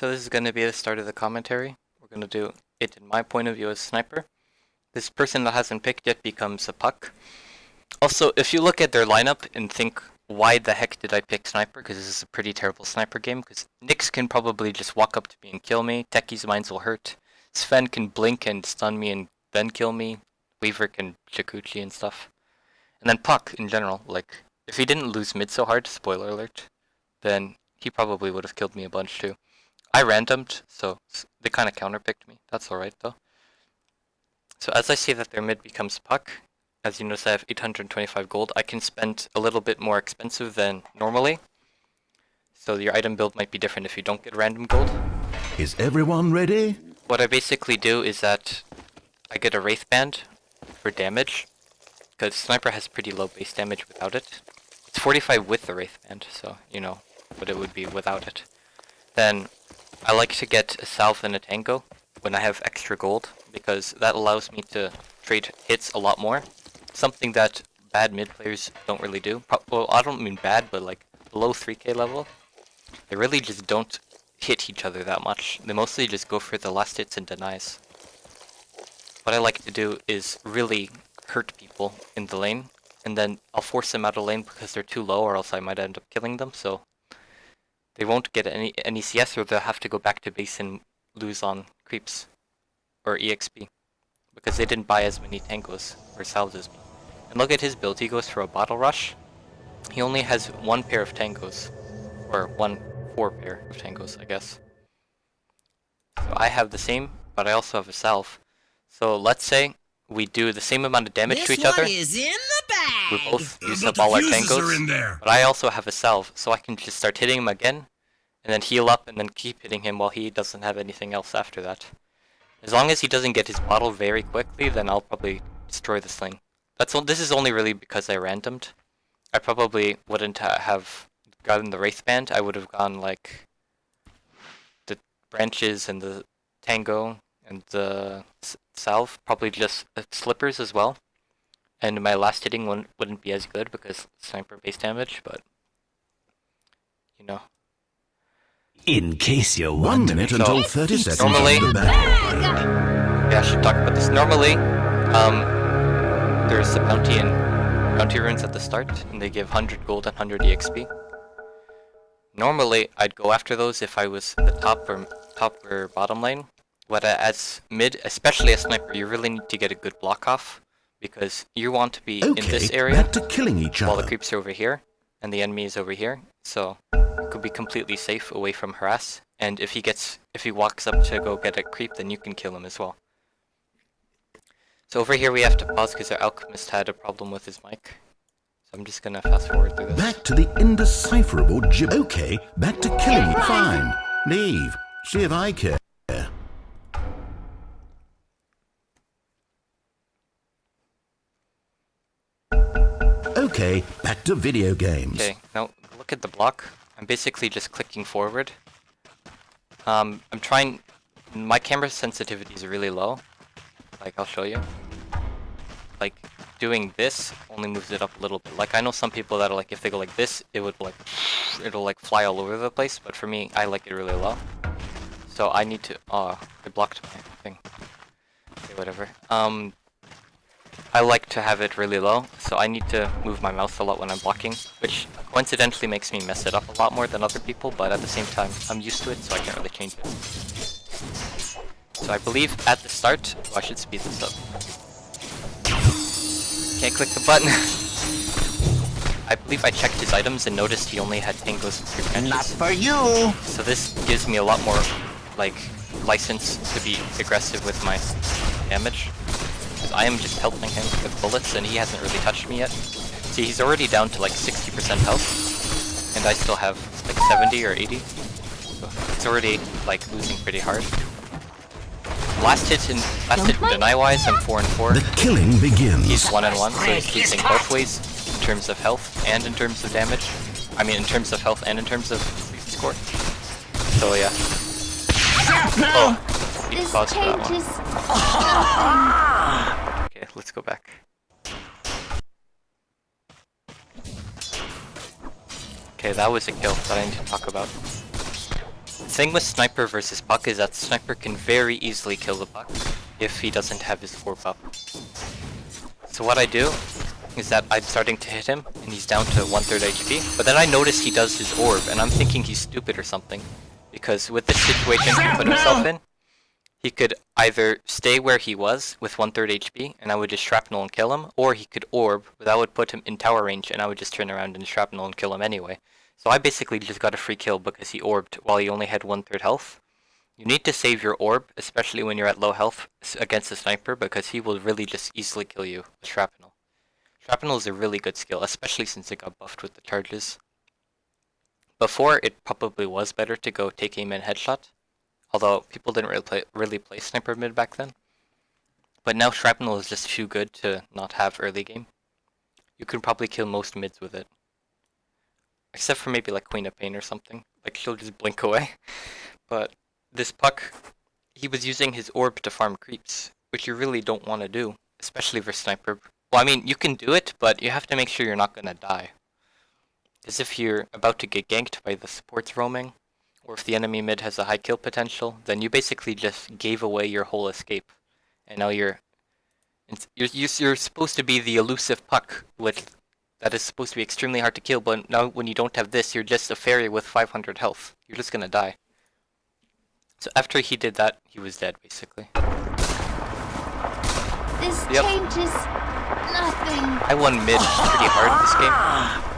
So this is going to be the start of the commentary. We're going to do it in my point of view as sniper. This person that hasn't picked yet becomes a puck. Also, if you look at their lineup and think, why the heck did I pick sniper? Because this is a pretty terrible sniper game. Because Nyx can probably just walk up to me and kill me. Techie's mines will hurt. Sven can blink and stun me and then kill me. Weaver can Shakuchi and stuff. And then Puck in general, like, if he didn't lose mid so hard, spoiler alert, then he probably would have killed me a bunch too. I randomed, so they kind of counterpicked me. That's alright though. So as I see that their mid becomes Puck, as you notice I have 825 gold, I can spend a little bit more expensive than normally. So your item build might be different if you don't get random gold. Is everyone ready? What I basically do is that I get a Wraith Band for damage, because Sniper has pretty low base damage without it. It's 45 with the Wraith Band, so you know what it would be without it. Then I like to get a Salve and a Tango when I have extra gold, because that allows me to trade hits a lot more. Something that bad mid players don't really do. Well, I don't mean bad, but like below 3k level, they really just don't hit each other that much. They mostly just go for the last hits and denies. What I like to do is really hurt people in the lane, and then I'll force them out of lane because they're too low, or else I might end up killing them, so they won't get any CS, or they'll have to go back to base and lose on creeps or EXP because they didn't buy as many tangos or salves as me. And look at his build, he goes for a bottle rush. He only has one pair of tangos, or 4 pair of tangos, I guess. So I have the same, but I also have a salve. So let's say we do the same amount of damage to each other. Is in the bag. We both use up all our tangos, but I also have a salve, so I can just start hitting him again, and then heal up, and then keep hitting him while he doesn't have anything else after that. As long as he doesn't get his bottle very quickly, then I'll probably destroy this thing. This is only really because I randomed. I probably wouldn't have gotten the Wraith Band. I would have gone like the branches and the tango and the salve, probably just slippers as well. And my last hitting wouldn't be as good because sniper base damage, but you know. In case you're 1 minute until 30 seconds. Normally, yeah, I should talk about this. Normally, there's a bounty runes at the start, and they give 100 gold and 100 EXP. Normally, I'd go after those if I was the top or bottom lane. But as mid, especially as sniper, you really need to get a good block off, because you want to be in this area back to killing each while other. the creeps are over here and the enemy is over here. So you could be completely safe away from harass. And if he walks up to go get a creep, then you can kill him as well. So over here we have to pause because our alchemist had a problem with his mic. So I'm just gonna fast forward through this. Back to the indecipherable gib. Okay, back to killing. Fine. Leave. See if I care. Okay, back to video games. Okay, now look at the block. I'm basically just clicking forward. I'm trying. My camera sensitivity is really low. Like, I'll show you. Like, doing this only moves it up a little bit. Like, I know some people that are like, if they go like this, it'll like fly all over the place. But for me, I like it really low. So I need to. Oh, I blocked my thing. Okay, whatever. I like to have it really low, so I need to move my mouse a lot when I'm blocking, which coincidentally makes me mess it up a lot more than other people, but at the same time, I'm used to it, so I can't really change it. So I believe at the start, I should speed this up. Can't click the button. I believe I checked his items and noticed he only had tangos and 3 branches. Not for you. So this gives me a lot more, like, license to be aggressive with my damage. I am just pelting him with bullets, and he hasn't really touched me yet. See, he's already down to like 60% health, and I still have like 70 or 80. So it's already like losing pretty hard. Last hit and deny-wise, I'm 4 and 4. The killing begins. He's 1 and 1, so he's losing both ways in terms of health and in terms of damage. I mean, in terms of health and in terms of score. So yeah. Oh, you paused for that one. Okay, let's go back. Okay, that was a kill that I need to talk about. thing with Sniper versus Puck is that Sniper can very easily kill the Puck if he doesn't have his orb up. So what I do is that I'm starting to hit him and he's down to 1/3 HP, but then I notice he does his orb and I'm thinking he's stupid or something, because with this situation he put himself in, he could either stay where he was with 1/3 HP and I would just shrapnel and kill him, or he could orb, but that would put him in tower range and I would just turn around and shrapnel and kill him anyway. So I basically just got a free kill because he orbed while he only had 1/3 health. You need to save your orb, especially when you're at low health against a Sniper, because he will really just easily kill you with shrapnel. Shrapnel is a really good skill, especially since it got buffed with the charges. Before, it probably was better to go take aim and headshot, although people didn't really play Sniper mid back then. But now Shrapnel is just too good to not have early game. You can probably kill most mids with it. Except for maybe like Queen of Pain or something. Like she'll just blink away. But this Puck, he was using his orb to farm creeps, which you really don't want to do, especially for Sniper. Well, I mean, you can do it, but you have to make sure you're not gonna die. Because if you're about to get ganked by the supports roaming, or if the enemy mid has a high kill potential, then you basically just gave away your whole escape. And now you're supposed to be the elusive Puck, that is supposed to be extremely hard to kill, but now when you don't have this, you're just a fairy with 500 health. You're just gonna die. So after he did that, he was dead, basically. This changes nothing. I won mid pretty hard this game.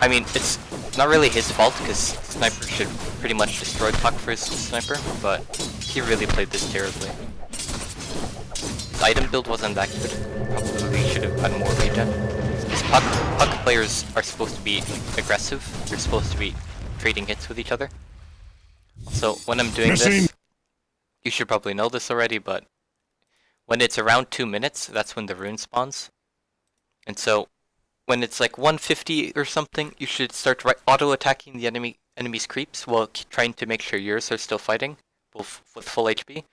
I mean, it's not really his fault, because Sniper should pretty much destroy Puck for his Sniper, but he really played this terribly. His item build wasn't that good. Probably should have gotten more regen. Because Puck players are supposed to be aggressive. You're supposed to be trading hits with each other. So when I'm doing this, you should probably know this already, but when it's around 2 minutes, that's when the rune spawns. And so when it's like 150 or something, you should start auto-attacking the enemy's creeps while trying to make sure yours are still fighting with full HP.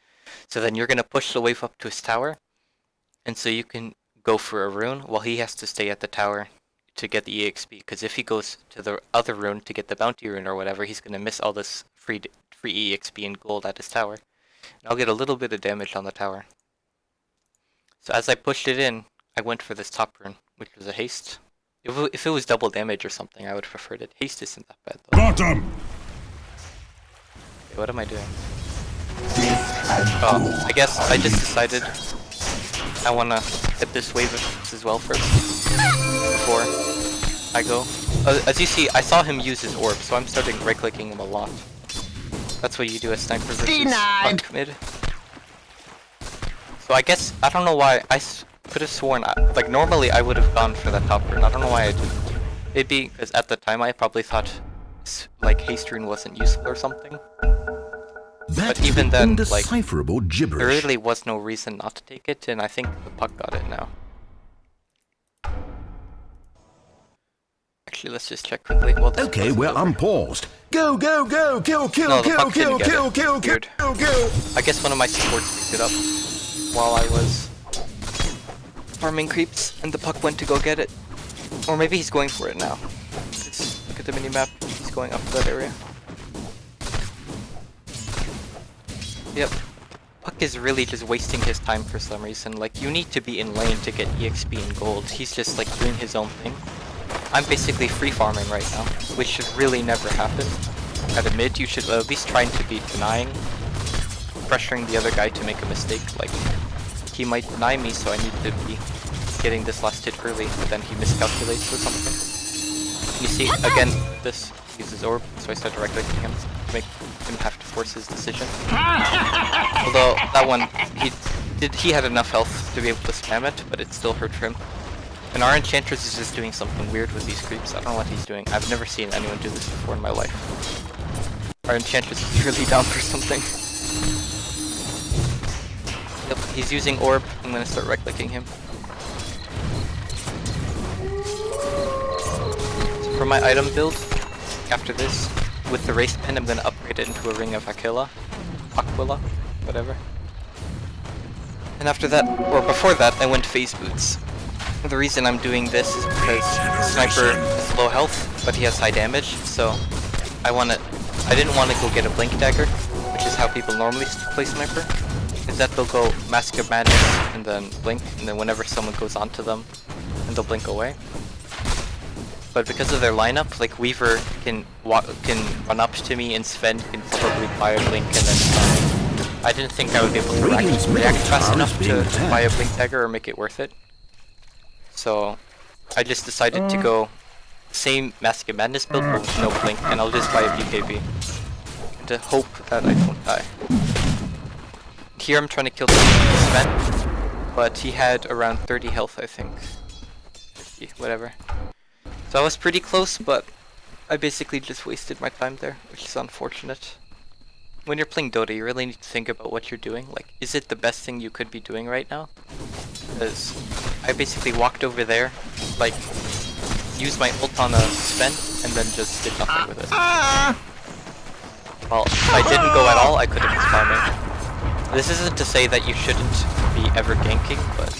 So then you're going to push the wave up to his tower, and so you can go for a rune while he has to stay at the tower to get the EXP, because if he goes to the other rune to get the bounty rune or whatever, he's going to miss all this free EXP and gold at his tower. And I'll get a little bit of damage on the tower. So as I pushed it in, I went for this top rune, which was a haste. If it was double damage or something, I would have preferred it. Haste isn't that bad though. Bottom! Okay, what am I doing? Oh, I guess I just decided I wanna hit this wave as well first, before I go. As you see, I saw him use his orb, so I'm starting right-clicking him a lot. That's what you do as Sniper versus Puck mid. So I guess, I don't know why, I could have sworn, like normally I would have gone for that top rune. I don't know why I didn't. Maybe because at the time I probably thought like haste rune wasn't useful or something. That But even then, like, indecipherable there gibberish. really was no reason not to take it, and I think the Puck got it now. Actually, let's just check quickly. Well, this Okay, was we're over. unpaused. Go, go, go! Kill, kill, No, the kill, Puck kill, didn't get kill, it. kill, kill, Weird. kill, kill! I guess one of my supports picked it up while I was farming creeps, and the Puck went to go get it. Or maybe he's going for it now. Let's look at the minimap. He's going up to that area. Yep. Puck is really just wasting his time for some reason. Like, you need to be in lane to get EXP and gold. He's just like doing his own thing. I'm basically free farming right now, which should really never happen. At a mid, you should at least trying to be denying, pressuring the other guy to make a mistake. Like, he might deny me, so I need to be getting this last hit early, but then he miscalculates or something. You see, again, this uses orb, so I start directly him to make him have to force his decision. Although that one, he had enough health to be able to spam it, but it still hurt for him. And our Enchantress is just doing something weird with these creeps. I don't know what he's doing. I've never seen anyone do this before in my life. Our Enchantress is really down for something. Yep, he's using orb. I'm gonna start right-clicking him. So for my item build, after this, with the Wraith Pen, I'm gonna upgrade it into a Ring of Aquila. Whatever. And after that, or before that, I went Phase Boots. The reason I'm doing this is because Sniper has low health, but he has high damage, so I didn't want to go get a Blink Dagger, which is how people normally play Sniper, is that they'll go Mask of Madness and then blink, and then whenever someone goes onto them, and they'll blink away. But because of their lineup, like Weaver can run up to me, and Sven can probably buy a blink and then stun. I didn't think I would be able to react fast enough to buy a blink dagger or make it worth it. So I just decided to go same Mask of Madness build but with no blink, and I'll just buy a BKB to hope that I don't die. Here I'm trying to kill Sven, but he had around 30 health, I think. 50, whatever. So I was pretty close, but I basically just wasted my time there, which is unfortunate. When you're playing Dota, you really need to think about what you're doing. Like, is it the best thing you could be doing right now? Because I basically walked over there, like, used my ult on a Sven, and then just did nothing with it. Well, if I didn't go at all, I could have been farming. This isn't to say that you shouldn't be ever ganking, but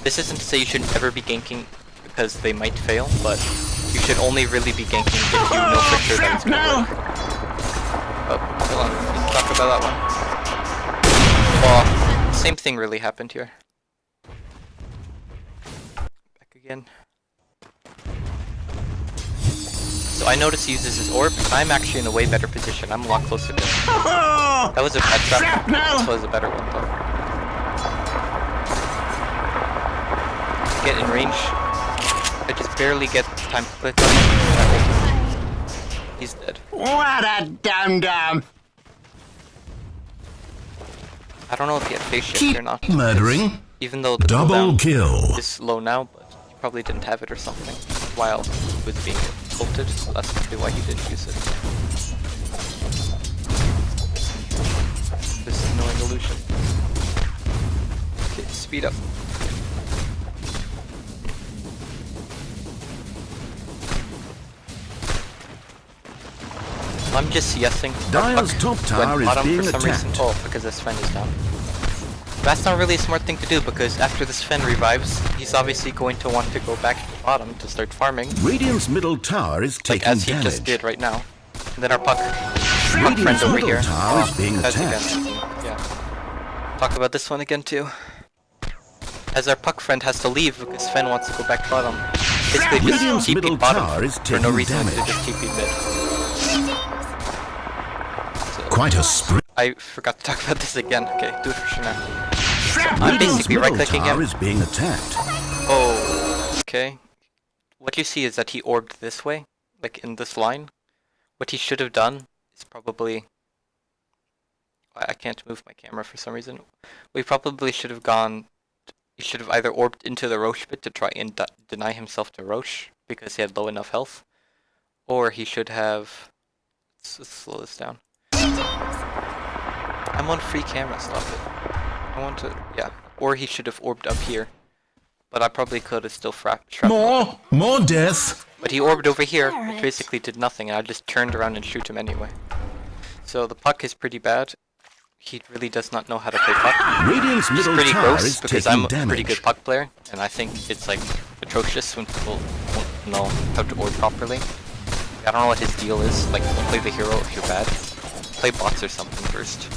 this isn't to say you shouldn't ever be ganking because they might fail, but you should only really be ganking if you know for sure that it's gonna work. Oh, hold on, let's talk about that one. Well, same thing really happened here. Back again. So I noticed he uses his orb, and I'm actually in a way better position. I'm a lot closer to him. That was a bad trap. This was a better one though. Get in range. I just barely get time to click on him. He's dead. What a dum-dum! I don't know if he had face shift or not. Murdering. Even though the Double cooldown kill. is low now, but he probably didn't have it or something while he was being ulted, so that's probably why he didn't use it. This annoying illusion. Okay, speed up. I'm just guessing. Dire's top tower is being for some reason. attacked. Oh, because this Sven is down. That's not really a smart thing to do, because after this Sven revives, he's obviously going to want to go back to the bottom to start farming. Radiant's middle tower is Like taking as he damage. just did right now. And then our puck friend Radiant's over middle here. tower is being has attacked. again. Yeah. Talk about this one again too. As our puck friend has to leave because Sven wants to go back bottom. Basically Radiant's just TP middle bottom tower is for no taking reason to damage. just TP mid. Quite a sprint. I forgot to talk about this again. Okay, do it for sure now. I'm Radiant's basically middle right-clicking tower him. is being attacked. Oh, okay. What you see is that he orbed this way, like in this line. What he should have done is probably... I can't move my camera for some reason. We probably should have gone... He should have either orbed into the Roche pit to try and deny himself to Roche, because he had low enough health. Or he should have... Let's slow this down. I'm on free camera, stop it. I want to... yeah. Or he should have orbed up here. But I probably could have still trapped him. More death. But he orbed over here, which basically did nothing, and I just turned around and shoot him anyway. So the puck is pretty bad. He really does not know how to play puck. Radiant's Which is middle pretty tower gross, is because taking I'm a damage. pretty good puck player, and I think it's like atrocious when people don't know how to orb properly. I don't know what his deal is, like don't play the hero if you're bad. Play bots or something first.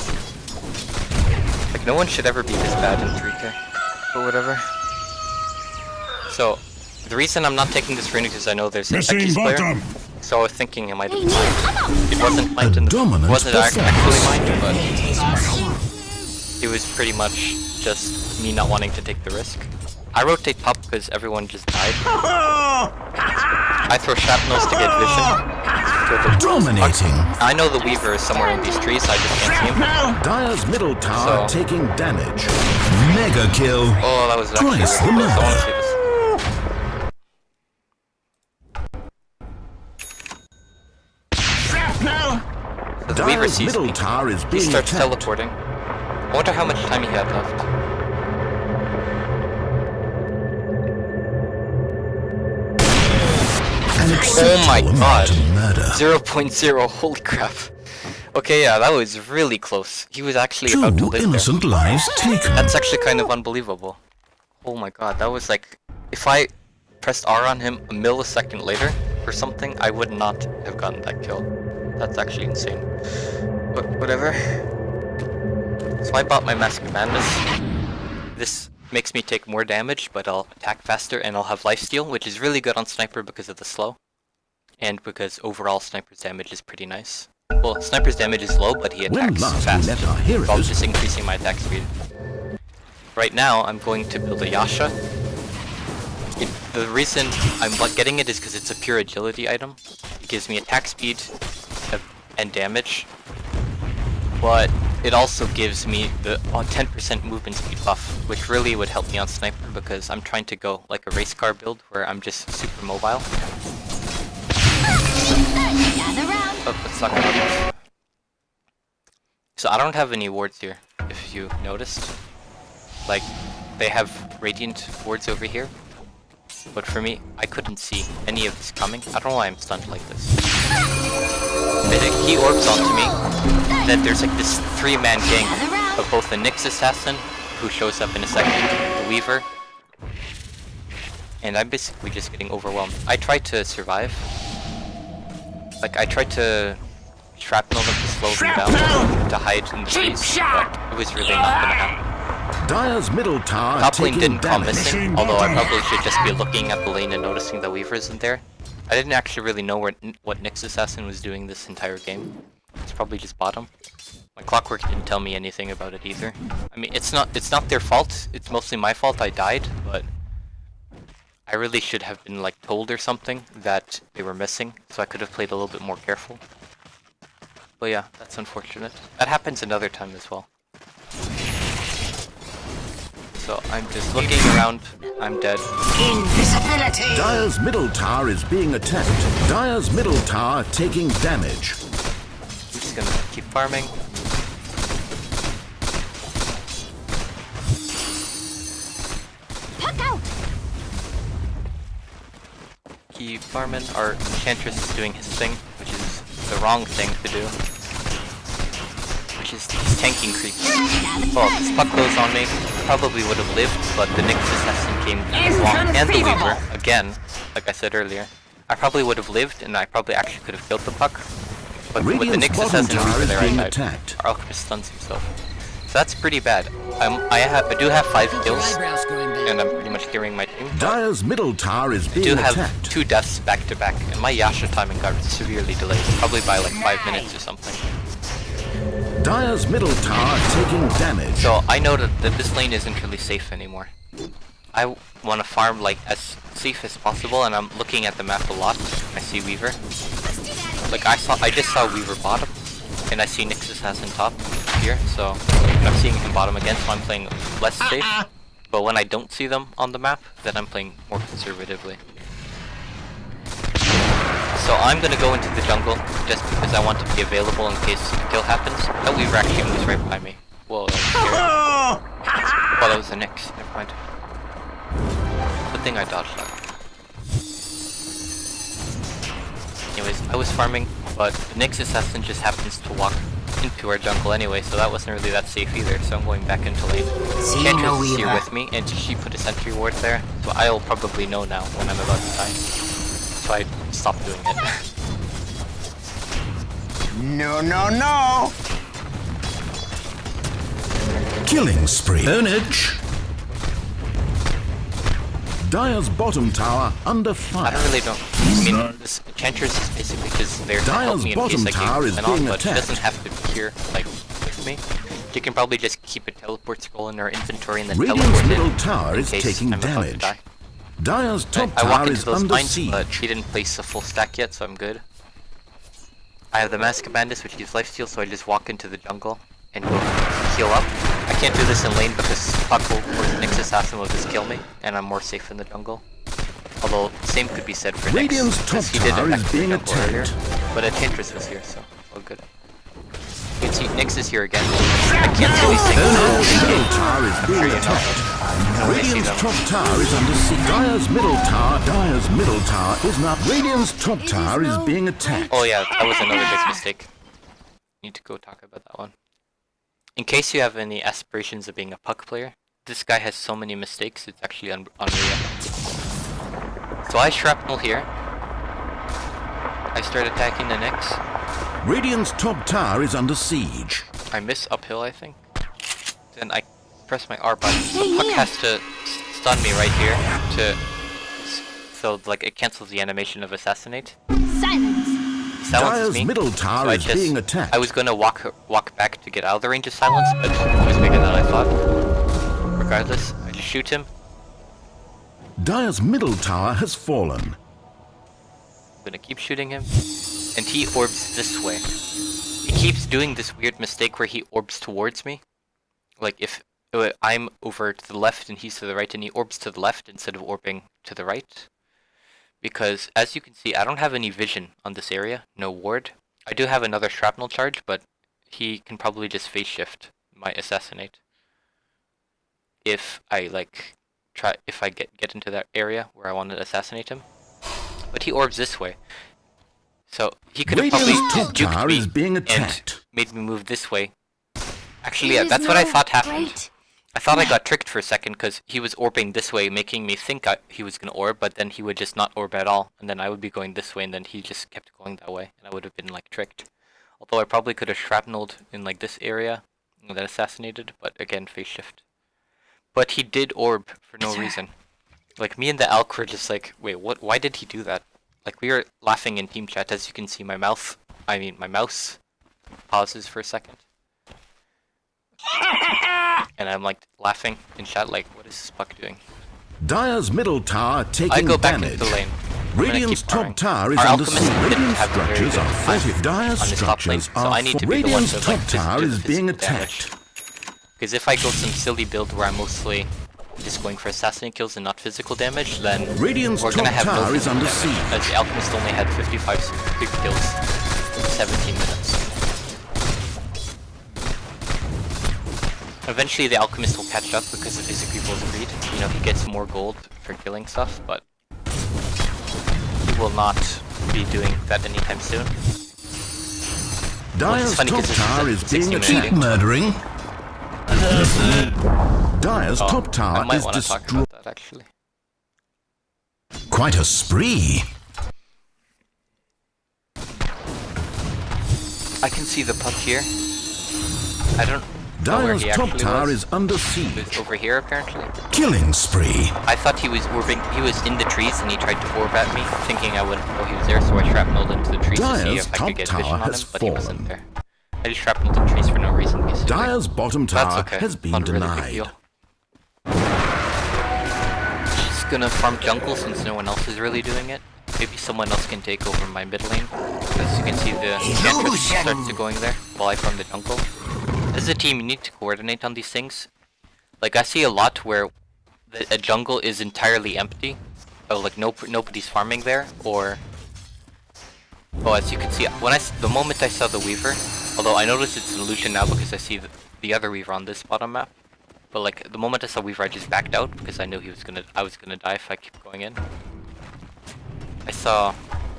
Like no one should ever be this bad in 3K, but whatever. So, the reason I'm not taking this rune is because I know there's an Ekis player, so I was thinking it might have been mine. It wasn't mine in the... dominant It wasn't actually mine, but... performance. It was pretty much just me not wanting to take the risk. I rotate top because everyone just died. I throw shrapnels to get vision. Dominating. I know the Weaver is somewhere in these trees, I just can't see him. Dire's middle tower So- taking damage. Mega kill. Oh, that was actually Twice really the close. I want to number. see this. So the Weaver Dire's sees middle me. tower is He being starts attacked. teleporting. I wonder how much time he had left. An Oh my acceptable god. amount of murder. 0.0, holy crap. Okay, yeah, that was really close. He was actually about to Two live there. innocent lives taken. That's actually kind of unbelievable. Oh my god, that was like... If I pressed R on him a millisecond later, or something, I would not have gotten that kill. That's actually insane. But whatever. So I bought my Mask of Madness. This makes me take more damage, but I'll attack faster and I'll have lifesteal, which is really good on Sniper because of the slow. And because overall Sniper's damage is pretty nice. Well, Sniper's damage is low, but he When attacks last we fast, left our heroes- while just increasing my attack speed. Right now, I'm going to build a Yasha. The reason I'm getting it is because it's a pure agility item. It gives me attack speed and damage, but it also gives me the 10% movement speed buff, which really would help me on Sniper because I'm trying to go like a race car build where I'm just super mobile. Gather round. Oh, let's talk about this. So I don't have any wards here, if you noticed. Like, they have radiant wards over here. But for me, I couldn't see any of this coming. I don't know why I'm stunned like this. He orbs onto me. Then there's like this 3-man gang of both the Nyx assassin, who shows up in a second, the Weaver, and I'm basically just getting overwhelmed. I tried to survive. Like, I tried to shrapnel them to slow them down, to hide in the trees, but it was really not gonna happen. Dire's middle tower Top lane taking didn't come damage. missing, although I probably should just be looking at the lane and noticing the Weaver isn't there. I didn't actually really know what Nyx Assassin was doing this entire game. It's probably just bottom. My Clockwork didn't tell me anything about it either. I mean, it's not their fault. It's mostly my fault. I died, but I really should have been like told or something that they were missing, so I could have played a little bit more careful. But yeah, that's unfortunate. That happens another time as well. So I'm just looking around. I'm dead. Invisibility! Dire's middle tower is being attacked. Dire's middle tower taking damage. I'm just gonna keep farming. Puck out. Keep farming. Our Enchantress is doing his thing, which is the wrong thing to do. Which is he's tanking creeps. Well, this puck goes on me. Probably would have lived, but the Nyx Assassin came along, and the Weaver, again, like I said earlier. I probably would have lived, and I probably actually could have killed the puck. But with the Radiant's Nyx bottom Assassin tower Weaver is there, I being died. attacked. Our Alchemist stuns himself. So that's pretty bad. I do have 5 kills, and I'm pretty clearing my team. but Dire's middle tower is I do being have attacked. 2 deaths back to back, and my Yasha timing got severely delayed, probably by like 5 minutes or something. Dire's middle tower taking damage. So I know that this lane isn't really safe anymore. I want to farm like as safe as possible, and I'm looking at the map a lot. I see Weaver. Like I just saw Weaver bottom, and I see Nyx Assassin top here. So I'm seeing him bottom again, so I'm playing less safe. But when I don't see them on the map, then I'm playing more conservatively. So I'm gonna go into the jungle just because I want to be available in case a kill happens. That Weaver actually moves right by me. Whoa, that was scary. Well, that was the Nyx. Never mind. Good thing I dodged that. Anyways, I was farming, but the Nyx Assassin just happens to walk into our jungle anyway, so that wasn't really that safe either, so I'm going back into lane. Enchantress is here with me, and she put a sentry ward there, so I'll probably know now when I'm about to die. So I stopped doing it. No, no, no! Killing spree. Ownage. Dire's bottom tower under I fire. don't really know. I mean, this Enchantress is basically just there to help Dire's me in bottom case I tower get is went on, being but she attacked. doesn't have to be here, like, with me. She can probably just keep a teleport scroll in her inventory and then Radiant's teleport middle in tower in is case taking I'm about to damage. die. Dire's top I walk tower into is those under mines, siege. but she didn't place a full stack yet, so I'm good. I have the Mask of Bandits, which gives lifesteal, so I just walk into the jungle and go heal up. I can't do this in lane because Puckle or the Nyx Assassin will just kill me, and I'm more safe in the jungle. Although, same could be said for Nyx, Radiant's because top he did tower attack is the being jungle earlier. attacked. But Enchantress was here, so all good. You can see Nyx is here again. I can't see these things. Dire's middle tower is I'm being sure you know. attacked. I see Radiant's them. top tower is under siege. Dire's middle tower is not. Radiant's top tower is being attacked. Oh yeah, that was another big mistake. Need to go talk about that one. In case you have any aspirations of being a puck player, this guy has so many mistakes, it's actually unreal. So I shrapnel here. I start attacking the Nyx. Radiant's top tower is under siege. I miss uphill, I think. Then I press my R button. The puck has to stun me right here so like it cancels the animation of assassinate. Silence. Silences Dire's me. middle tower is being attacked. I was gonna walk back to get out of the range of silence, but it was bigger than I thought. Regardless, I just shoot him. Dire's middle tower has fallen. I'm gonna keep shooting him, and he orbs this way. He keeps doing this weird mistake where he orbs towards me. Like if I'm over to the left and he's to the right, and he orbs to the left instead of orbing to the right. Because as you can see, I don't have any vision on this area, no ward. I do have another shrapnel charge, but he can probably just phase shift my assassinate. If I get into that area where I want to assassinate him. But he orbs this way. So he could have probably Radiant's top just juked tower me is being and attacked. made me move this way. Actually, There yeah, is that's what I no thought happened. right I thought I got tricked for a second because he was orbing this way, making me think he was going to orb, but then he would just not orb at all, and then I would be going this way, and then he just kept going that way, and I would have been like tricked. Although I probably could have shrapneled in like this area, and then assassinated, but again, phase shift. But he did orb for no reason. Like me and the Alk were just like, wait, what? Why did he do that? Like we were laughing in team chat, as you can see my mouse pauses for a second. And I'm like laughing in chat like, what is this puck doing? Dire's middle tower taking I go back damage. into the lane. I'm gonna Radiant's keep top farming. tower is Our under alchemist siege. didn't Radiant have a very structures good are time fortified. Dire's on his top lane, structures so I are need to be the one Radiant's to top like tower do is the being physical damage. attacked. Because if I go some silly build where I'm mostly just going for assassinate kills and not physical damage, then Radiant's we're gonna top have no tower is physical under damage, siege. as the alchemist only had 55 big kills in 17 minutes. Eventually the alchemist will catch up because of his people's greed. You know, he gets more gold for killing stuff, but he will not be doing that anytime soon. Dire's funny top 'cause this is tower a is being 60-minute attacked. game. Murdering. Dire's Oh, top I tower might is want to talk destroyed. about that actually. Quite a spree. I can see the puck here. I don't know where Dire's he top actually tower was. is under He was siege. over here apparently. Killing spree. I thought he was orbing. He was in the trees and he tried to orb at me, thinking I wouldn't know he was there. So I shrapnelled into the trees to see Dire's if I top could get tower vision on him, has but he wasn't fallen. there. I just shrapnelled in trees for no reason. Basically. Dire's bottom That's tower okay. has been Not a really big denied. deal. Just gonna farm jungle since no one else is really doing it. Maybe someone else can take over my mid lane. As you can see, the Enchantress starts to going there while I farm the jungle. As a team, you need to coordinate on these things. Like I see a lot where a jungle is entirely empty, or like nobody's farming there, or as you can see, the moment I saw the Weaver, although I noticed it's an illusion now because I see the other Weaver on this bottom map. But like the moment I saw Weaver, I just backed out because I knew I was gonna die if I kept going in. I saw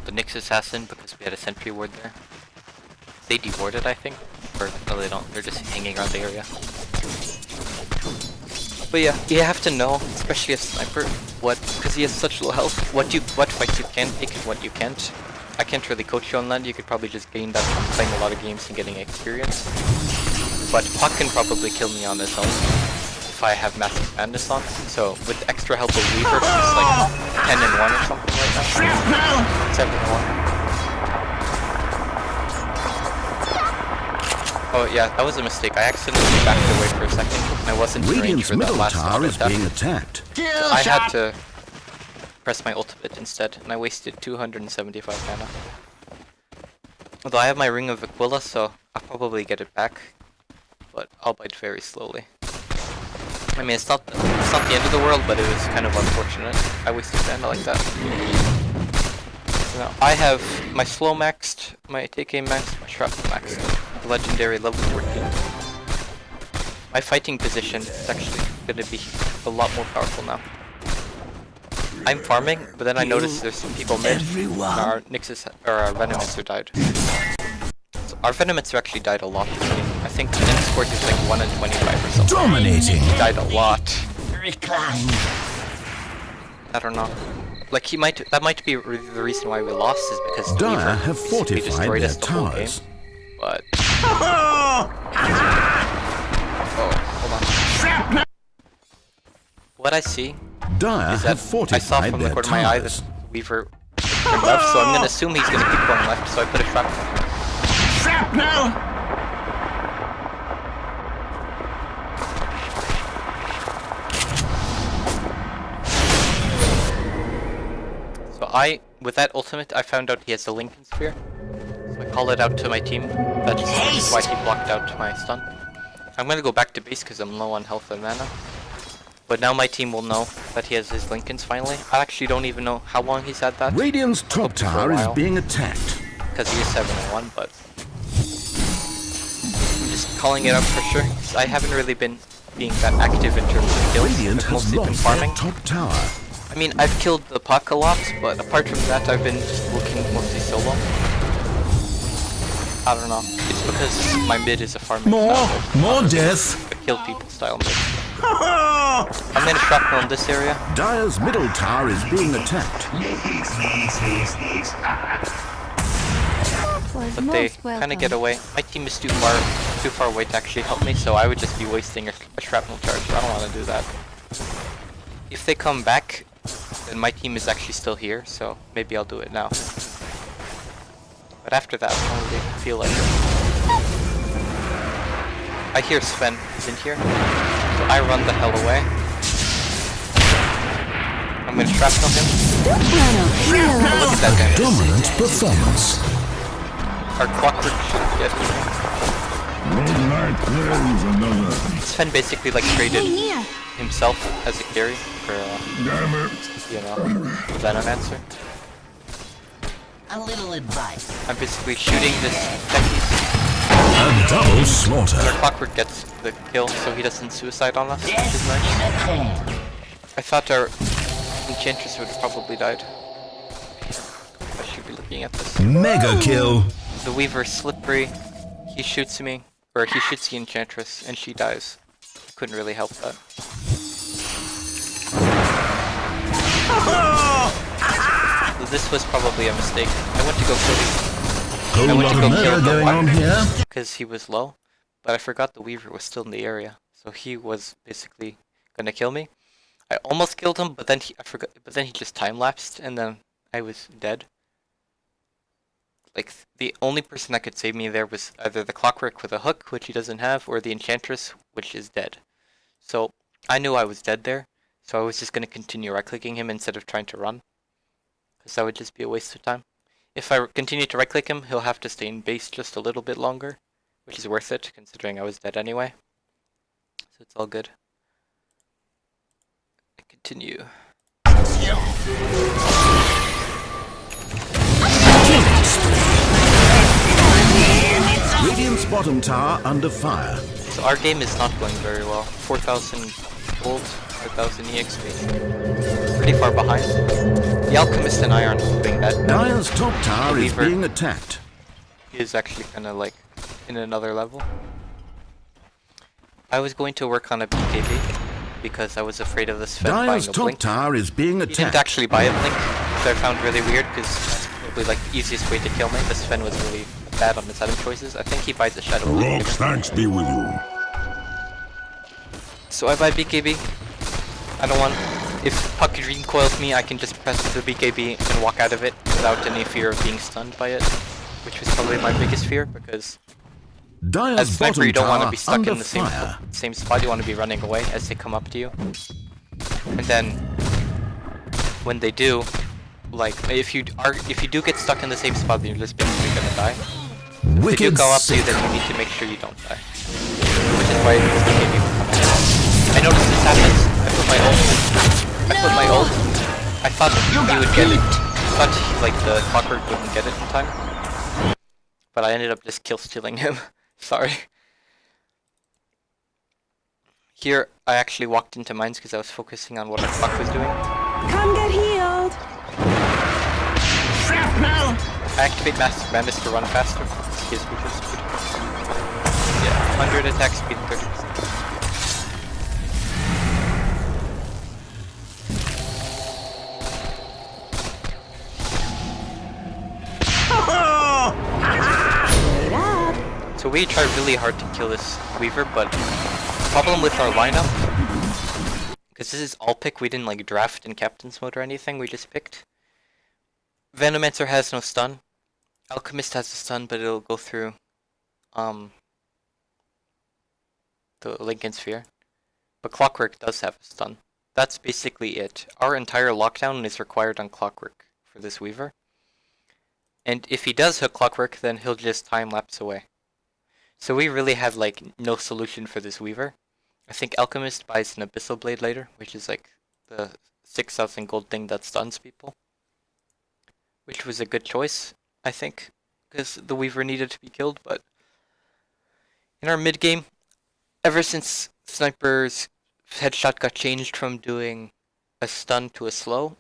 the Nyx assassin because we had a sentry ward there. They dewarded, I think, or no, they don't. They're just hanging around the area. But yeah, you have to know, especially a sniper, because he has such low health, what fights you can take and what you can't. I can't really coach you on that. You could probably just gain that from playing a lot of games and getting experience. But Puck can probably kill me on his own if I have Massive Madness on. So with extra help of Weaver, she's like 10 and 1 or something right now. 7 and 1. Oh yeah, that was a mistake. I accidentally backed away for a second, and I wasn't in range Radiant's for that middle last tower auto is attack. being attacked. Kill I shot. had to press my ultimate instead, and I wasted 275 mana. Although I have my Ring of Aquila, so I'll probably get it back, but I'll bite very slowly. I mean, it's not the end of the world, but it was kind of unfortunate. I wasted mana like that. So now I have my slow maxed, my TK maxed, my shrapnel maxed, legendary level 14. My fighting position is actually going to be a lot more powerful now. I'm farming, but then I noticed there's some people mid, and our Nyx's, or our Venomancer died. So our Venomancer actually died a lot this game. I think the net score is like 1 in 25 or something. Dominating. He died a lot. Recline. I don't know. Like that might be the reason why we lost is because the Dire Weaver have basically fortified destroyed their us the whole game. towers. but... Oh, hold on. What I see Dire is have that I saw fortified from the their corner of my eye that towers. the Weaver turned left, so I'm gonna assume he's gonna keep going left, so I put a shrapnel. Shrapnel! So with that ultimate, I found out he has the Lincoln Sphere. So I called it out to my team. That's why he blocked out my stun. I'm gonna go back to base because I'm low on health and mana. But now my team will know that he has his Lincolns finally. I actually don't even know how long he's had that. Radiant's top For a tower is while. being attacked. Because he is 7-1, but... I'm just calling it out for sure. 'Cause I haven't really been being that active in terms of kills. Radiant I've has mostly been lost their farming. top tower. I mean, I've killed the puck a lot, but apart from that, I've been just working mostly solo. I don't know. It's because my mid is a farming style. More death. A kill people style mid. I'm gonna shrapnel in this area. Dire's middle tower is being attacked. Was But they most welcome. kind of get away. My team is too far away to actually help me, so I would just be wasting a shrapnel charge. I don't want to do that. If they come back, then my team is actually still here, so maybe I'll do it now. But after that, I don't really feel like it. I hear Sven is in here, so I run the hell away. I'm gonna shrapnel him. Look at that damage. Dominant performance. Our clockwork should get Sven basically like traded Here. himself as a carry for you know, Venomancer. A little advice. I'm basically shooting this techies. A double slaughter. Our clockwork gets the kill, so he doesn't suicide on us, which is nice. In a can. I thought our Enchantress would have probably died. I should be looking at this. Mega kill. The Weaver's slippery. He shoots me, or he shoots the Enchantress, and she dies. Couldn't really help that. So this was probably a mistake. I went to go kill Whole went lot to of go murder kill the going on here. because he was low, but I forgot the Weaver was still in the area, so he was basically gonna kill me. I almost killed him, but then I forgot. But then he just time lapsed, and then I was dead. Like the only person that could save me there was either the Clockwork with a hook, which he doesn't have, or the Enchantress, which is dead. So I knew I was dead there, so I was just gonna continue right-clicking him instead of trying to run, because that would just be a waste of time. If I continue to right-click him, he'll have to stay in base just a little bit longer, which is worth it, considering I was dead anyway. So it's all good. I continue. Radiant's bottom tower under fire. So our game is not going very well. 4,000 gold, 4,000 EXP. Pretty far behind. The Alchemist and I aren't doing that bad. Dire's top tower is Weaver. being attacked. He is actually kind of like in another level. I was going to work on a BKB because I was afraid of this Sven buying Dire's a top blink. tower is being He didn't attacked. actually buy a blink, which I found really weird because that's probably like the easiest way to kill me. This Sven was really bad on his item choices. I think he buys a Shadow Blink. thanks be with you. So I buy BKB. I don't want... If Puck Dream coils me, I can just press the BKB and walk out of it without any fear of being stunned by it. Which was probably my biggest fear, because Dire's as Sniper bottom you don't want to tower be stuck under in the fire. same spot, you want to be running away as they come up to you. And then, when they do, like, if you do get stuck in the same spot, then you're just basically gonna die. If they do Wicked go up to you, sick. then you need to make sure you don't die. Which is why BKB will come in. I noticed this happens. I put my ult. I thought he would get it. I thought like the Clockwork wouldn't get it in time. But I ended up just kill stealing him. Sorry. Here, I actually walked into mines because I was focusing on what the clock was doing. Come get healed. Shrapnel! I activate Master Madness to run faster. Gives me good speed. Yeah, 100 attack speed, 30%. Wait up. So we tried really hard to kill this Weaver, but the problem with our lineup, because this is all pick, we didn't like draft in Captain's mode or anything, we just picked. Venomancer has no stun. Alchemist has a stun, but it'll go through the Lincoln Sphere. But Clockwork does have a stun. That's basically it. Our entire lockdown is required on Clockwork for this Weaver. And if he does hook Clockwork, then he'll just time-lapse away. So we really have like no solution for this Weaver. I think Alchemist buys an Abyssal Blade later, which is like the 6,000 gold thing that stuns people. Which was a good choice, I think, because the Weaver needed to be killed, but in our mid-game, ever since Sniper's headshot got changed from doing a stun to a slow,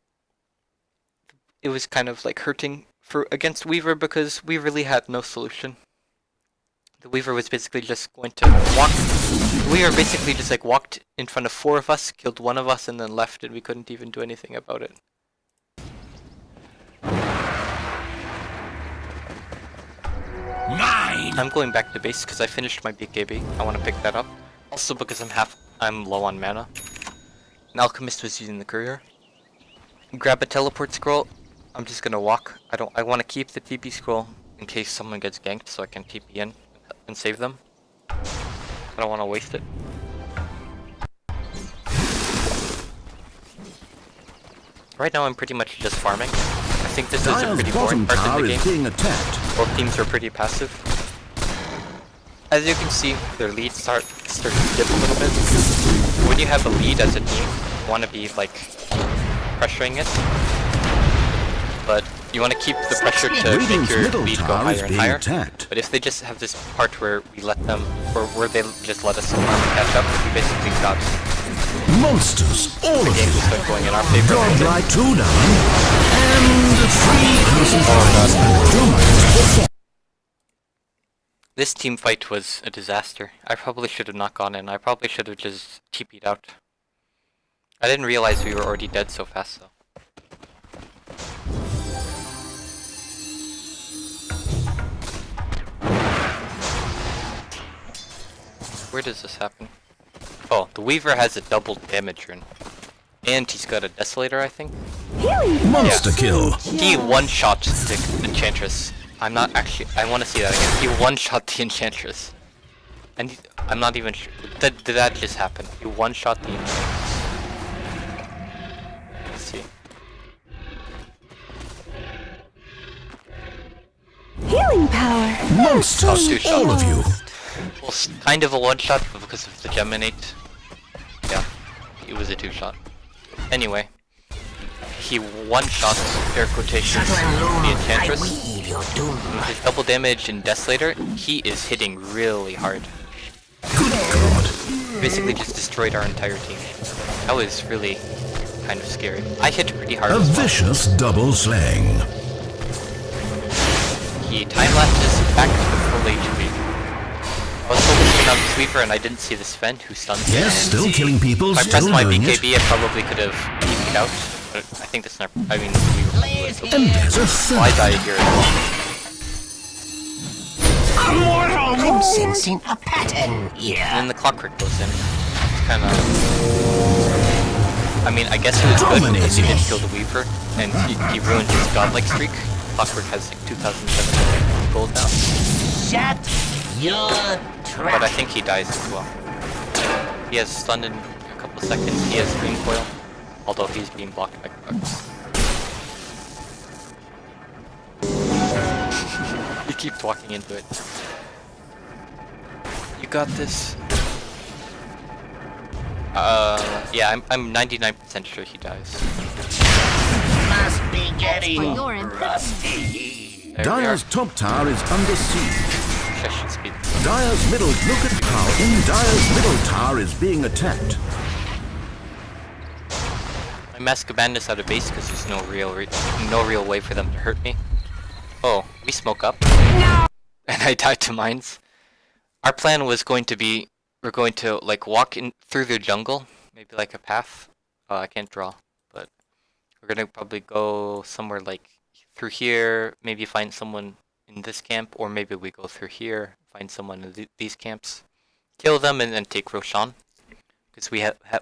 it was kind of like hurting against Weaver because we really had no solution. The Weaver was basically just going to walk. The Weaver basically just like walked in front of 4 of us, killed 1 of us, and then left, and we couldn't even do anything about it. I'm going back to base because I finished my BKB. I want to pick that up. Also because I'm low on mana. An Alchemist was using the courier. Grab a teleport scroll. I'm just gonna walk. I want to keep the TP scroll in case someone gets ganked so I can TP in and save them. I don't want to waste it. Right now I'm pretty much just farming. I think this is a Dire's pretty boring bottom part tower of the is game. being attacked. Both teams are pretty passive. As you can see, their leads start to dip a little bit. When you have a lead as a team, you want to be like pressuring it, but you want to keep the pressure to make Radiant's your middle lead go tower is higher and being higher. attacked. But if they just have this part where we let them, or where they just let us catch up, we basically got Monsters, all the of game you. to start going in our favor. Godlike 2 down, and 3 versus This team fight was a disaster. I probably should have not gone in. I probably should have just TP'd out. I didn't realize we were already dead so fast though. Where does this happen? Oh, the Weaver has a double damage rune. And he's got a Desolator, I think. Monster kill. He one-shot the Enchantress. I'm not actually... I want to see that again. He one-shot the Enchantress. And I'm not even sure... Did that just happen? He one-shot the Enchantress. Let's see. Healing power. Monsters, two-shot. all of you. Well, kind of a one-shot, but because of the Geminate... Yeah, it was a two-shot. Anyway. He one-shot, air quotations, the Enchantress. With his double damage and Desolator, he is hitting really hard. Good God. Basically just destroyed our entire team. That was really kind of scary. I hit pretty hard A as well. vicious double slaying. He time-lapses back to full HP. I was focusing on the Sweeper and I didn't see the Sven who stunned me. Yes, still killing people, If I still pressed my doing it. BKB, I probably could have TP'd out. But I think the Sniper... I mean, the Weaver was And there's a well, I third. died here as well. I'm sensing a pattern here. And then the Clockwork goes in. It's kinda... I mean, I guess it was good because he didn't kill the Weaver, and he ruined his godlike streak. Clockwork has like 2,700 gold now. Shut your But I trap. think he dies as well. He has stun in a couple seconds, he has Green Coil, although he's being blocked by Bugs. He keeps walking into it. You got this. Yeah, I'm 99% sure he dies. Must be For getting your input. rusty. There we are. Dire's top tower is under siege. Session speed. Dire's middle, look at how in Dire's middle tower is being attacked. I mask Bandits out of base because there's no real way for them to hurt me. Oh, we smoke up. No! And I died to mines. Our plan was going to be, we're going to like walk in through the jungle, maybe like a path. I can't draw, but we're gonna probably go somewhere like through here, maybe find someone in this camp, or maybe we go through here, find someone in these camps, kill them, and then take Roshan. Because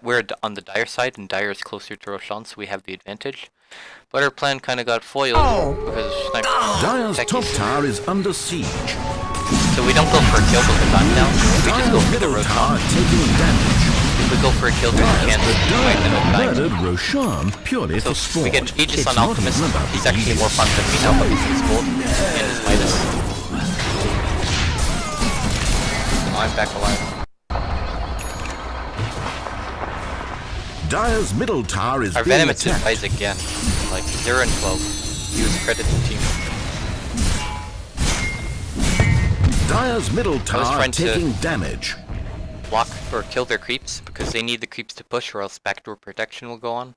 we're on the Dire side, and Dire is closer to Roshan, so we have the advantage. But our plan kind of got foiled because Sniper. Dire's top tower is under siege. So we don't go for a kill because I'm down. We just go Dire's for the middle tower Roshan. taking damage. If we go for a kill, there's a chance we might end up dying. Murdered Roshan purely for So sport. we get Aegis It's on not Alchemist. even about He's the actually more Aegis. fun than me now, but he's 6 gold and his Midas. Oh, I'm back alive. Dire's middle tower is Our being Venomous attacked. dies again. Like 0 and 12. He was credited team. Dire's middle tower trying to- taking damage. Block or kill their creeps because they need the creeps to push or else backdoor protection will go on.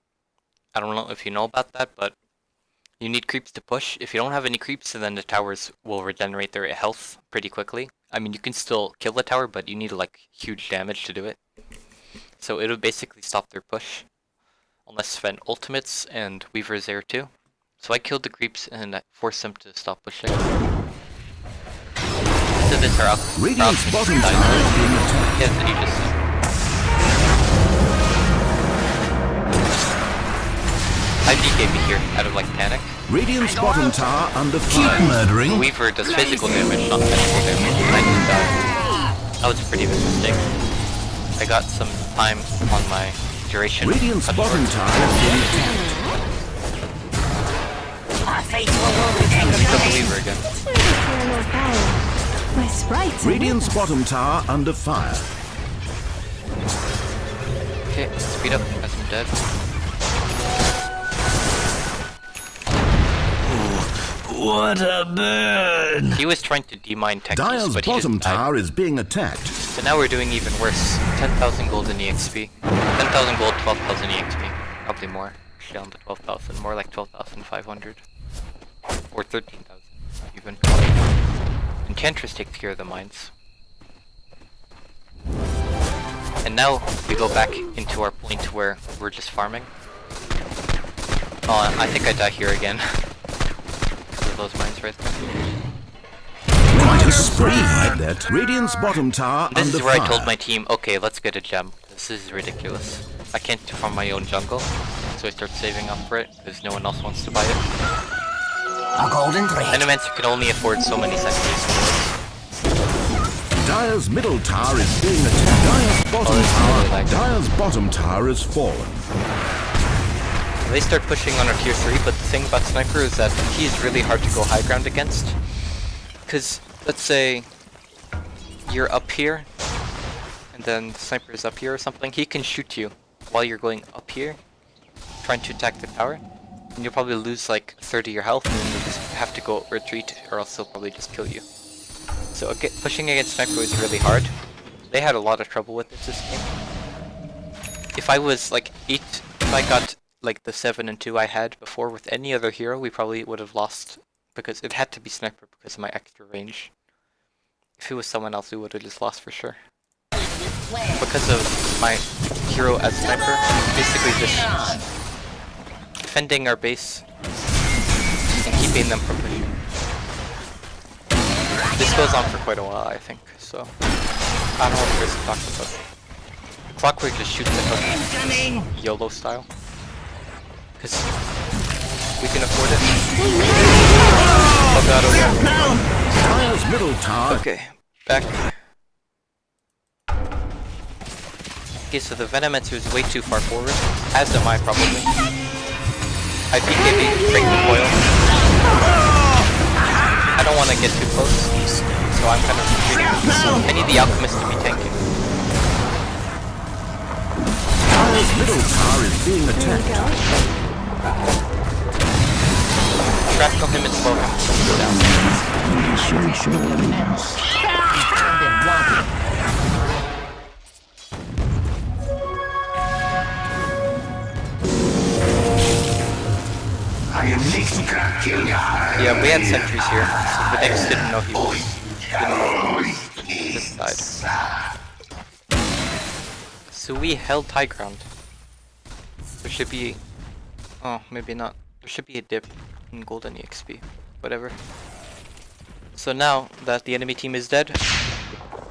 I don't know if you know about that, but you need creeps to push. If you don't have any creeps, then the towers will regenerate their health pretty quickly. I mean, you can still kill the tower, but you need like huge damage to do it. So it'll basically stop their push. Unless Sven ultimates and Weaver's there too. So I killed the creeps and I forced them to stop pushing. So this are up. Radiant's bottom tower is being attacked. Yes, Aegis. I DK'd me here out of like panic. Radiant's bottom tower under Keep fire. murdering. Weaver does physical damage, not magical damage, and I just died. That was a pretty big mistake. I got some time on my duration. Radiant's cut bottom short. tower is being attacked. Our fates will protect Let me kill the us. Weaver again. Eternal power. My sprites are Radiant's with us. bottom tower under fire. Okay, speed up as I'm dead. What a burn! He was trying to demine Techies, Dire's but he bottom just died. tower is being attacked. So now we're doing even worse. 10,000 gold in EXP. 10,000 gold, 12,000 EXP. Probably more. Actually on the 12,000. More like 12,500. Or 13,000 even. Enchantress takes care of the mines. And now we go back into our point where we're just farming. Oh, I think I die here again. Because of those mines right there. Quite a spree like that. Radiant's bottom tower This under is where fire. I told my team, okay, let's get a gem. This is ridiculous. I can't farm my own jungle, so I start saving up for it, because no one else wants to buy it. A golden thread. Venomancer can only afford so many sentries. Dire's middle tower is being attacked. Dire's bottom this is tower. really like- Dire's bottom tower is fallen. They start pushing on our tier 3, but the thing about Sniper is that he is really hard to go high ground against. Because, let's say, you're up here, and then the Sniper is up here or something, he can shoot you while you're going up here, trying to attack the tower. And you'll probably lose like a third of your health, and then you just have to go retreat, or else he'll probably just kill you. So pushing against Sniper is really hard. They had a lot of trouble with this game. If I was like if I got like the 7 and 2 I had before with any other hero, we probably would have lost, because it had to be Sniper because of my extra range. If it was someone else, we would have just lost for sure. Because of my hero as Sniper, basically just defending our base and keeping them from pushing. This goes on for quite a while, I think, so I don't know what Chris is talking about. Clockwork just shoots at us YOLO style. Because we can afford it. Oh god, oh god. Dire's middle tower. Okay, back. Okay, so the Venomancer is way too far forward, as am I probably. I BKB, break the coil. I don't want to get too close, so I'm kind of retreating. I need the Alchemist to be tanking. Dire's middle tower is being attacked. Shrapnel him and slow him. Down. Yeah, we had sentries here, so the Nyx didn't know he was this side. So we held high ground. There should be... oh, maybe not. There should be a dip in golden EXP. Whatever. So now that the enemy team is dead,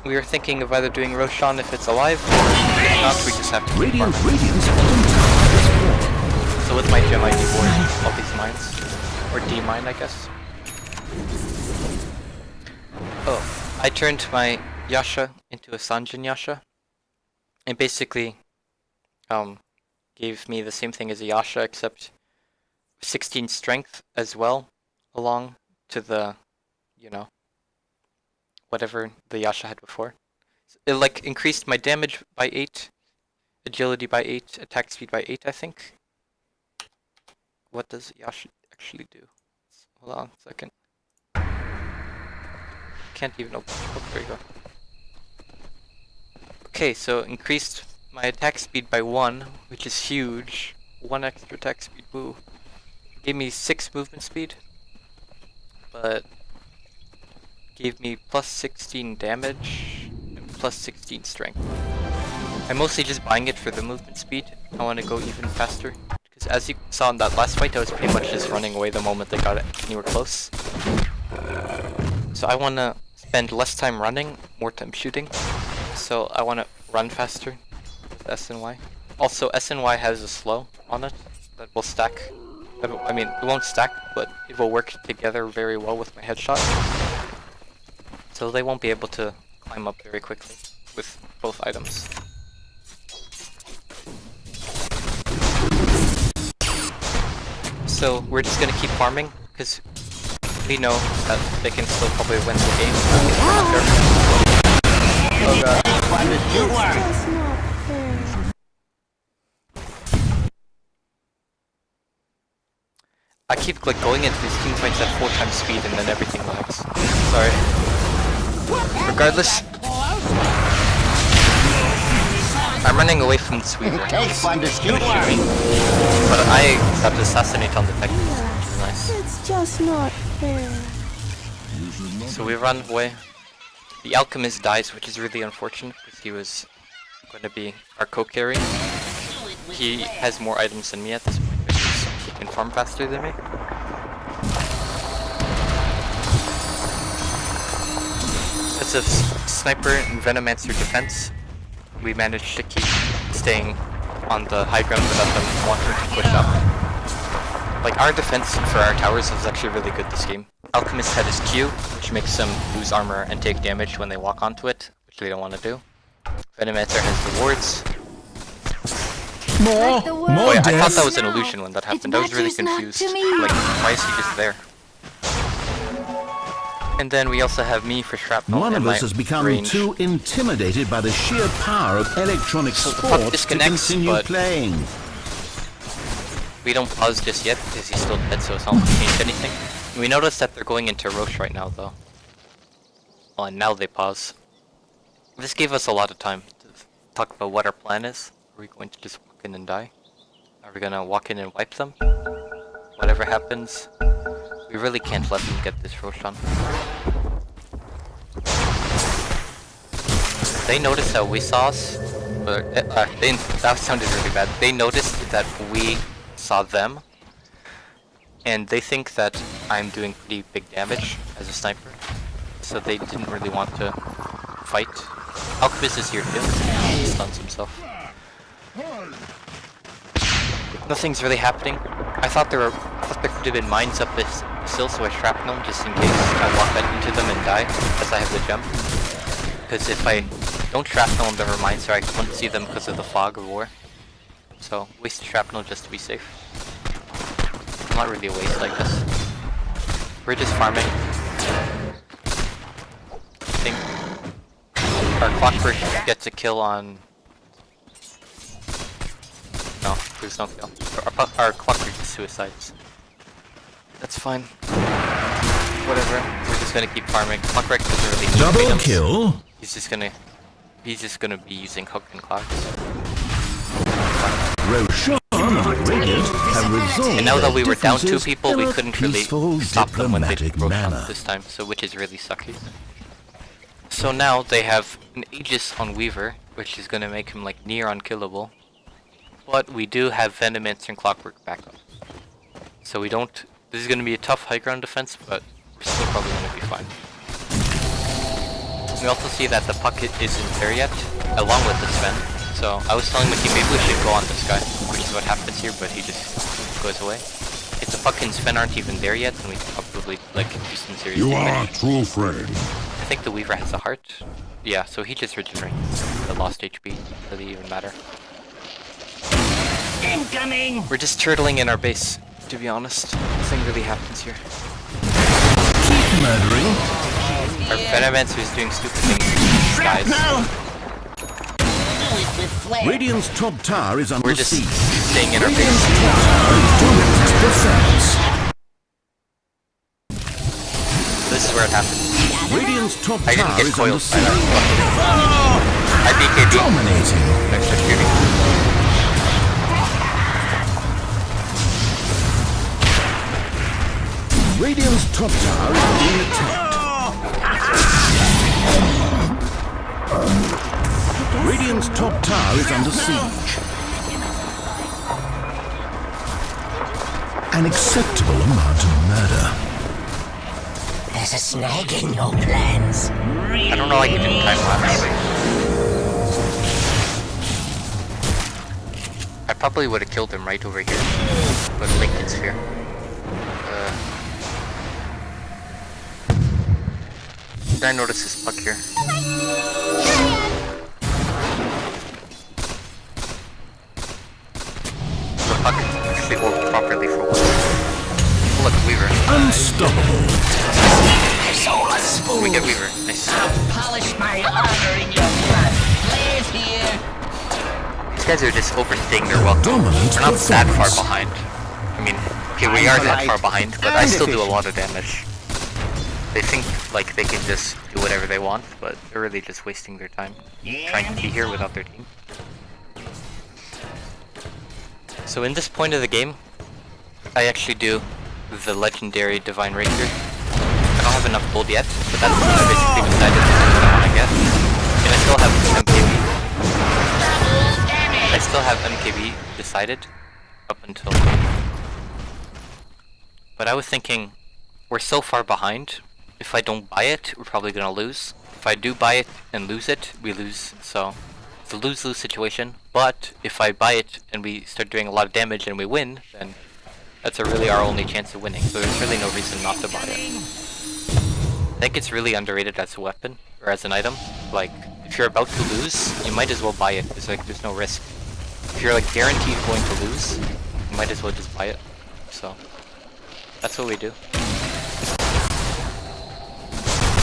we are thinking of either doing Roshan if it's alive, or if not, we just have to keep farming. Radiant's bottom tower is falling. So with my gem I deboard all these mines. Or D-mine, I guess. Oh, I turned my Yasha into a Sanjin Yasha. And basically, gave me the same thing as a Yasha, except 16 strength as well, along to the, you know, whatever the Yasha had before. It like increased my damage by 8, agility by 8, attack speed by 8, I think. What does Yasha actually do? Hold on a second. Can't even open. Oh, there you go. Okay, so increased my attack speed by 1, which is huge. 1 extra attack speed, woo. Gave me 6 movement speed, but gave me plus 16 damage and plus 16 strength. I'm mostly just buying it for the movement speed. I want to go even faster, because as you saw in that last fight, I was pretty much just running away the moment they got anywhere close. So I want to spend less time running, more time shooting. So I want to run faster with S and Y. Also, S and Y has a slow on it that will stack. I mean, it won't stack, but it will work together very well with my headshot. So they won't be able to climb up very quickly with both items. So we're just gonna keep farming, because we know that they can still probably win the game. Oh god. That's not fair. I keep like going into these team fights at 4 times speed and then everything lags. Sorry. Regardless, I'm running away from the Sweeper. Takes one to shoot But I got assassinate on the tech, which is nice. It's just not fair. So we run away. The Alchemist dies, which is really unfortunate because he was going to be our co-carry. He has more items than me at this point because he can farm faster than me. As a sniper and Venomancer defense, we managed to keep staying on the high ground without them wanting to push up. Like, our defense for our towers was actually really good this game. Alchemist had his Q, which makes them lose armor and take damage when they walk onto it, which they don't want to do. Venomancer has the wards. Like the world Oh yeah, I thought is that was an now. illusion when that It happened. I was really matters not confused. to me. Like, why is he just there? And then we also have me for shrapnel. One and of us my has become range. too intimidated by the sheer power of electronic So the puck sports to disconnects, continue but- playing. We don't pause just yet because he's still dead, so it's not going to change anything. We notice that they're going into Roche right now, though. Oh, and now they pause. This gave us a lot of time to talk about what our plan is. Are we going to just walk in and die? Are we going to walk in and wipe them? Whatever happens, we really can't let them get this Roshan. They noticed that we saw us, or that sounded really bad. They noticed that we saw them, and they think that I'm doing pretty big damage as a sniper, so they didn't really want to fight. Alchemist is here too. He stuns himself. Nothing's really happening. I thought there could have been mines up this hill, so I shrapnel them just in case I walk that into them and die, as I have the gem. Because if I don't shrapnel them, there are mines, so I wouldn't see them because of the fog of war. So, waste shrapnel just to be safe. Not really a waste, I guess. We're just farming. I think our clockwork gets a kill on... No, there's no kill. Our clockwork is suicides. That's fine. Whatever. We're just gonna keep farming. Clockwork doesn't really need Double items. kill. He's just gonna be using hook and clocks. Roshan and Radiant have resolved And now that we their were down 2 differences people, in we a couldn't really peaceful, stop them when they diplomatic broke down manner. this time, so which is really sucky. So now they have an Aegis on Weaver, which is gonna make him like near unkillable. But we do have Venomancer and Clockwork backup. So we don't... This is gonna be a tough high ground defense, but we're still probably gonna be fine. We also see that the puck isn't there yet, along with the Sven. So I was telling Mickey maybe we should go on this guy, which is what happens here, but he just goes away. If the puck and Sven aren't even there yet, then we can probably like do some serious You damage. are a true friend. I think the Weaver has a heart. Yeah, so he just regenerates the lost HP. Doesn't even matter. Incoming! We're just turtling in our base, to be honest. Nothing really happens here. Keep murdering. Our Venomance is doing stupid things, guys. Shrapnel! Do it with flair. Radiant's top tower is under We're just siege. staying in our Radiant's base. top tower is doing its defense. This is where it happens. Radiant's top I didn't tower get is under coiled by that. siege. I BKB. Dominating. Thanks for shooting. Radiant's top tower is being attacked. Radiant's top tower is under siege. An acceptable amount of murder. There's a snag in your plans. I don't know why he didn't time lapse. I probably would have killed him right over here, but Lincoln's here. Did I notice this puck here? The puck actually worked properly for once. Oh, look, Weaver. Unstoppable. Oh, we get Weaver. Nice. Polish my honor in your blood. Live here. These guys are just overstaying their welcome. Dominant We're not that far performance. behind. I mean, okay, we are that far behind, but I still do a lot of damage. They think like they can just do whatever they want, but they're really just wasting their time trying to be here without their team. So in this point of the game, I actually do the legendary Divine Rapier. I don't have enough gold yet, but that's what I basically decided this is what I want to get. And I still have MKB. I still have MKB decided up until. But I was thinking, we're so far behind. If I don't buy it, we're probably gonna lose. If I do buy it and lose it, we lose. So it's a lose-lose situation. But if I buy it and we start doing a lot of damage and we win, then that's really our only chance of winning. So there's really no reason not to buy it. I think it's really underrated as a weapon or as an item. Like if you're about to lose, you might as well buy it. It's like there's no risk. If you're like guaranteed going to lose, you might as well just buy it. So that's what we do.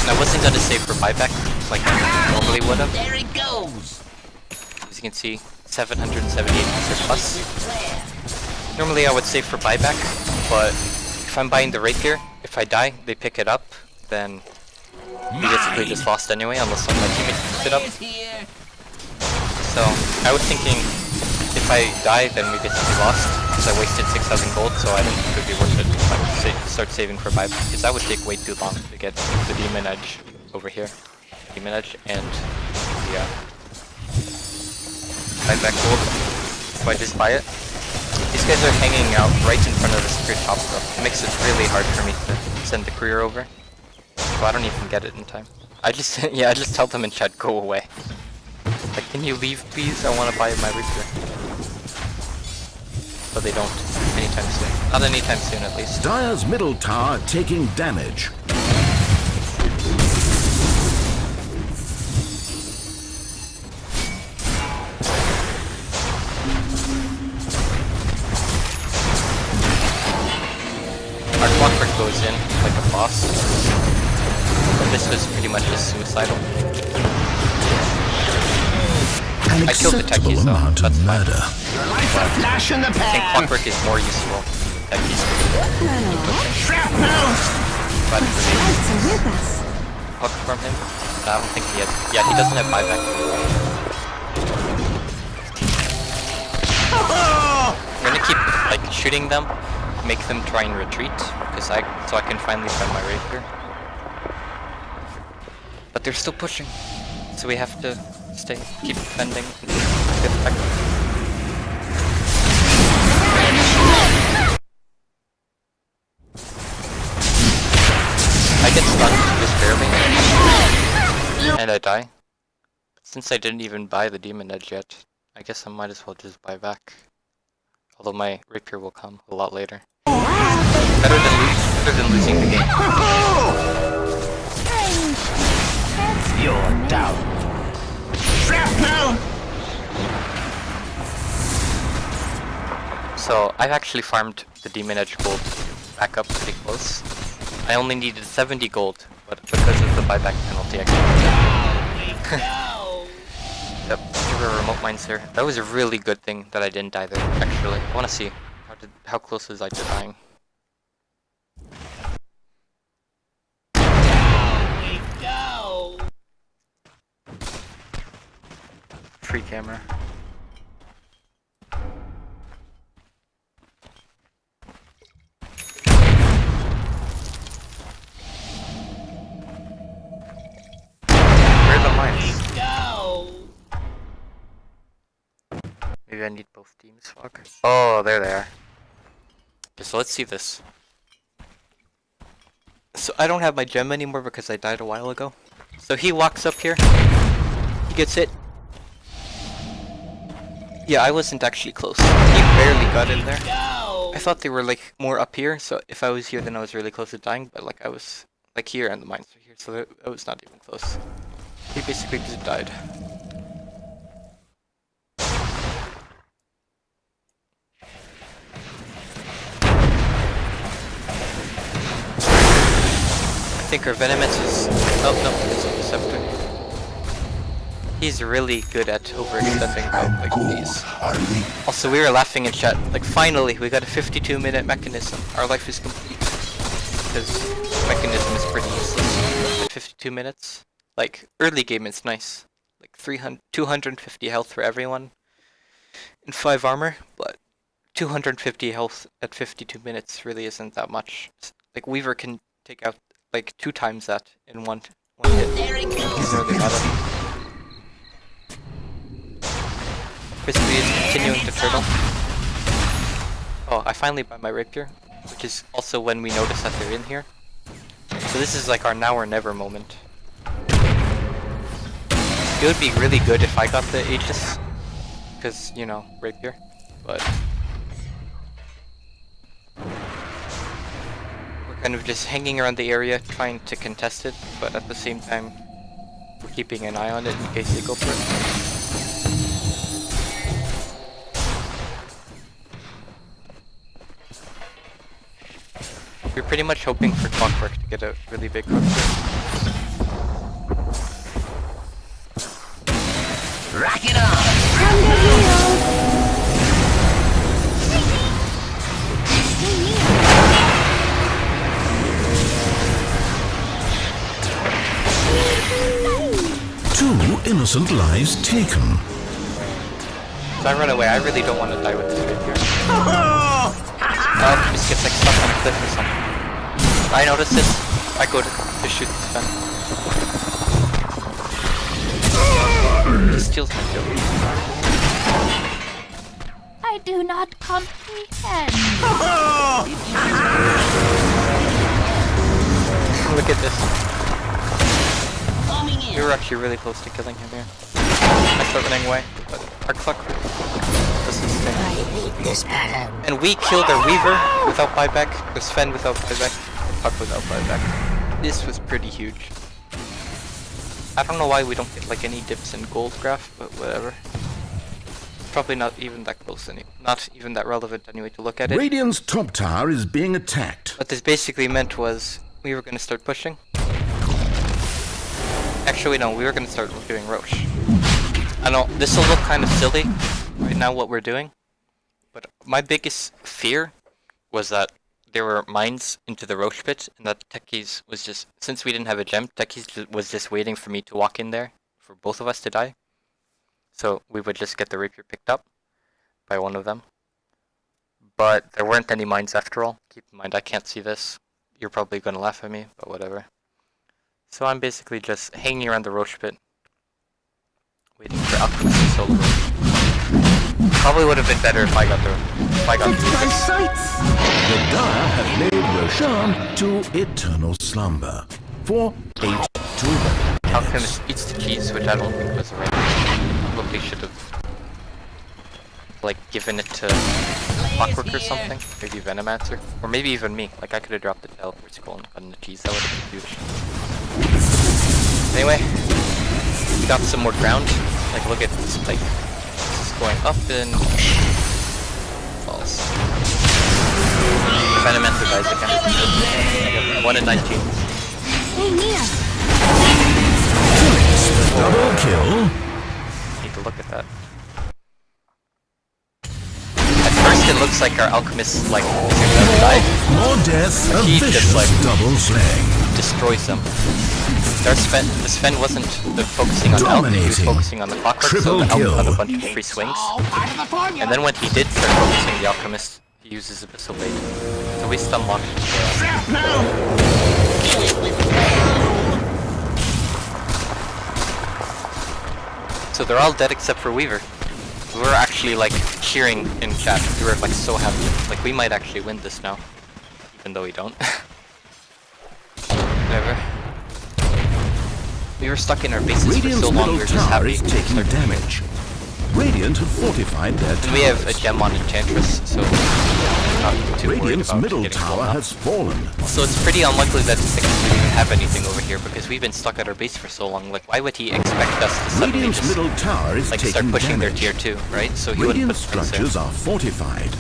And I wasn't gonna save for buyback like I normally would have. There it goes. As you can see, 778 plus. Normally I would save for buyback, but if I'm buying the rapier, if I die, they pick it up, then we basically just lost anyway, unless some of my teammates picked it up. So I was thinking, if I die, then we basically lost, because I wasted 6,000 gold, so I didn't think it would be worth it if I start saving for buyback, because that would take way too long to get the Demon Edge over here. Demon Edge and the buyback gold. So I just buy it. These guys are hanging out right in front of the secret top though. It makes it really hard for me to send the courier over. So I don't even get it in time. I just, yeah, I just tell them in chat, go away. Like, can you leave please? I want to buy my Reaper. But they don't anytime soon. Not anytime soon at least. Dire's middle tower taking damage. Our clockwork goes in like a boss. But this was pretty much just suicidal. An I killed the acceptable techies though, amount that's of fine. murder. Your life's a flash in the I think pan. clockwork is more useful than techies. Shrapnel! But for me, Lights are with us. puck from him, I don't think he has. Yeah, he doesn't have buyback. I'm gonna keep like shooting them, make them try and retreat, because so I can finally find my rapier. But they're still pushing, so we have to keep defending until we get back. I get stunned just barely, and I die. Since I didn't even buy the Demon Edge yet, I guess I might as well just buy back. Although my rapier will come a lot later. Better than losing the game. You're down. Shrapnel! So I've actually farmed the Demon Edge gold back up pretty close. I only needed 70 gold, but because of the buyback penalty I can't. Yep, there were remote mines there. That was a really good thing that I didn't die there, actually. I wanna see how close was I to dying. Free camera. Where are the mines? Maybe I need both teams, fuck. Oh, there they are. Okay, so let's see this. So I don't have my gem anymore because I died a while ago. So he walks up here. He gets hit. Yeah, I wasn't actually close. He barely got in there. I thought they were like more up here, so if I was here then I was really close to dying, but like I was like here and the mines were here, so it was not even close. He basically just died. I think our Venomous is... Oh no, it's a Deceptor. He's really good at overextending like these. Also, we were laughing in chat, like finally we got a 52-minute mechanism. Our life is complete. Because mechanism is pretty useless. At 52 minutes. Like, early game it's nice. Like 250 health for everyone. And 5 armor, but 250 health at 52 minutes really isn't that much. Like, Weaver can take out like 2 times that in one hit. There it goes. He's really bad at it. Crispy is continuing to turtle. Oh, I finally buy my rapier, which is also when we notice that they're in here. So this is like our now or never moment. It would be really good if I got the Aegis, because, you know, rapier, but... we're kind of just hanging around the area, trying to contest it, but at the same time, we're keeping an eye on it in case they go for it. We're pretty much hoping for Clockwork to get a really big hook. Rock it on! Two innocent lives taken. So I run away, I really don't want to die with this rapier. Oh, just gets like stuck on a cliff or something. I notice it, I go to shoot this gun. He steals my kill. I do not comprehend. Look at this. Coming in. We were actually really close to killing him here. I start running away, but our Clockwork does his thing. I hate this pattern. And we killed our Weaver without buyback, the Sven without buyback, Puck without buyback. This was pretty huge. I don't know why we don't get like any dips in gold graph, but whatever. Probably not even that close anyway. Not even that relevant anyway to look at it. Radiant's top tower is being attacked. What this basically meant was we were going to start pushing. Actually no, we were going to start doing Roche. I know this will look kind of silly right now what we're doing, but my biggest fear was that there were mines into the Roche pit, and that Techies was just, since we didn't have a gem, Techies was just waiting for me to walk in there for both of us to die. So we would just get the rapier picked up by one of them. But there weren't any mines after all. Keep in mind I can't see this. You're probably gonna laugh at me, but whatever. So I'm basically just hanging around the Roche pit, waiting for Alchemist to solo Roche. Probably would have been better if I got the The Dire have laid Roshan to eternal slumber. For 8 to 11 Alchemist eats the cheese, which I don't think was the right thing. Probably should have like given it to Clockwork or something. Maybe Venomancer. Or maybe even me. Like I could have dropped the Teleport Skull and gotten the cheese. That would have been huge. Anyway, we got some more ground. Like look at this, like this is going up and falls. Venomancer dies again. 1 in 19. Hey, Nia. Double kill. Need to look at that. At first it looks like our alchemist like is gonna die. More death, a He just, vicious like, double slaying. Destroys them. The Sven wasn't focusing on health, he was Dominating. focusing on the clockwork, so Triple the Alchemist kill. had a bunch of free swings. Part of the formula. And then when he did start focusing the alchemist, he uses Abyssal Blade. So we stun locked Trap now. So they're all dead except for Weaver. We were actually like cheering in chat. We were like so happy. Like we might actually win this now. Even though we don't. Whatever. We were stuck in our bases Radiant's for so long, we middle were just tower happy. is taking damage. Radiant have fortified their towers. And we have a gem on Enchantress, so not too worried Radiant's about middle getting tower blown up. has fallen. So it's pretty unlikely that Six will even have anything over here because we've been stuck at our base for so long. Like, why would he expect us to suddenly Radiant's just middle tower is like taking start pushing damage. their tier 2, right? So he wouldn't Radiant put things there. structures are fortified.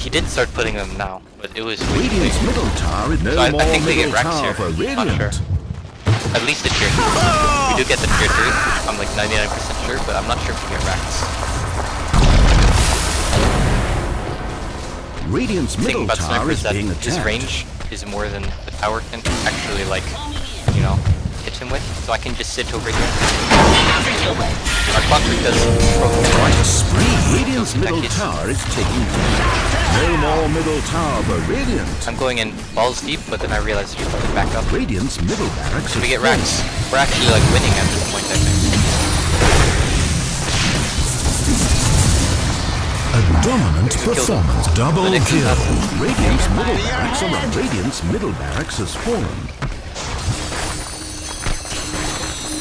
He did start putting them now, but it was way too Radiant's late. middle tower is no So I more think they middle get Rax tower here. for Not Radiant. sure. At least the tier 3. We do get the tier 3. I'm like 99% sure, but I'm not sure if we get Rax. Radiant's The thing middle about tower Sniper is is that being his attacked. range is more than the tower can actually, like, you know, hit him with. So I can just sit over here. Our Clockwork does Quite a spree. Radiant's Those middle attack hits. tower is taking damage. No more middle tower for Radiant. I'm going in balls deep, but then I realized you're going back up. Radiant's middle barracks So we is get Rax. We're actually, like, winning at this point, I think. a dominant killed him. performance. Double The Nixon kill. has- Radiant's middle barracks on the Radiant's middle barracks has fallen.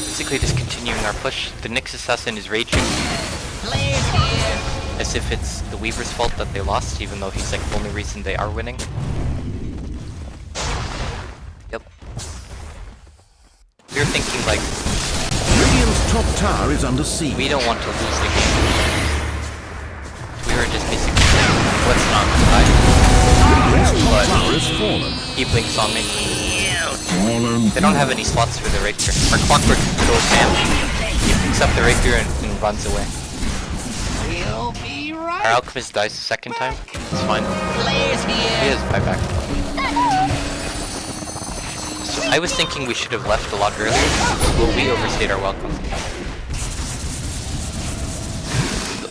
Basically just continuing our push. The Nyx Assassin is raging. As if it's the Weaver's fault that they lost, even though he's like the only reason they are winning. Yep. We were thinking like, Radiant's top tower is under siege. we don't want to lose the game. We were just basically saying, let's not die. Radiant's top But tower has fallen. he blinks on me. Fallen. They don't have any slots for the rapier. Our Clockwork goes ham. He picks up the rapier and runs away. We'll be right. Our Alchemist dies the second time. It's fine. He has buyback. So I was thinking we should have left a lot earlier, but we overstayed our welcome.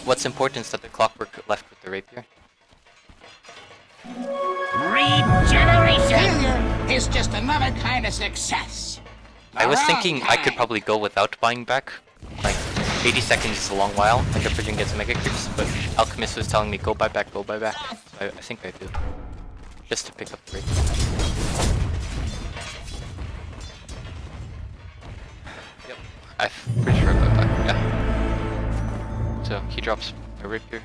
What's important is that the Clockwork left with the rapier. Regeneration! Failure is just another kind of success. I was Around thinking I could time. probably go without buying back. Like, 80 seconds is a long while. Like, a Pigeon gets Mega Creeps, but Alchemist was telling me, go buy back, go buy back. So I think I do. Just to pick up the rapier. Yep, I'm pretty sure about that, yeah. So, he drops a rapier,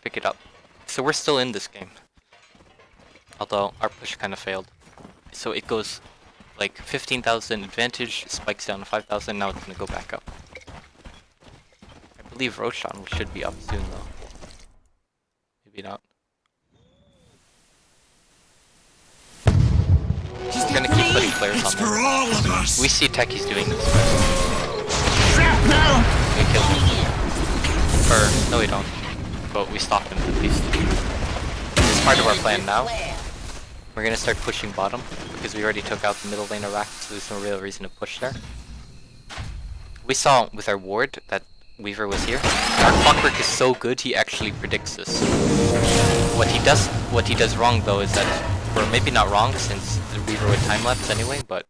pick it up. So we're still in this game. Although, our push kind of failed. So it goes like 15,000 advantage, spikes down to 5,000, now it's gonna go back up. I believe Roshan should be up soon though. Maybe not. We're gonna keep putting players on there. all of us. We see Techie's doing this. Trap now. We kill him. Or, no we don't. But we stop him at least. This is part of our plan now. We're gonna start pushing bottom, because we already took out the middle lane of Rack, so there's no real reason to push there. We saw with our ward that Weaver was here. Our Clockwork is so good, he actually predicts this. What he does wrong though is that, or maybe not wrong since the Weaver would time-lapse anyway, but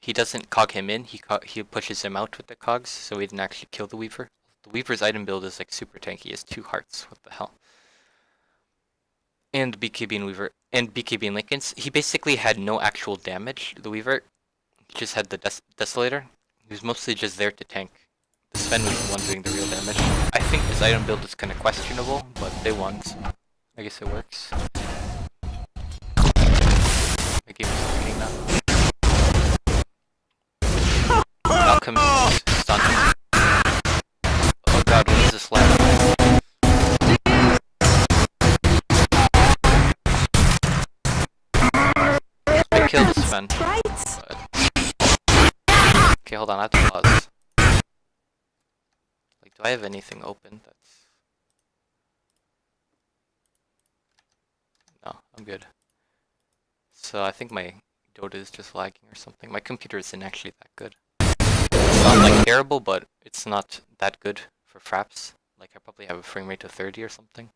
he doesn't cog him in, he pushes him out with the cogs, so he didn't actually kill the Weaver. The Weaver's item build is like super tanky, he has 2 hearts, what the hell. And BKB and Weaver, and BKB and Lincoln's, he basically had no actual damage, the Weaver. he just had the Desolator. He was mostly just there to tank. The Sven was the one doing the real damage. I think his item build is kind of questionable, but they won, so I guess it works. My game is winning now. Alchemist stunned. Oh god, what is this last? I killed this Sven. Okay, hold on, I have to pause. Like, do I have anything open? No, I'm good. So I think my Dota is just lagging or something. My computer isn't actually that good. It's not like terrible, but it's not that good for fraps. Like I probably have a frame rate of 30 or something.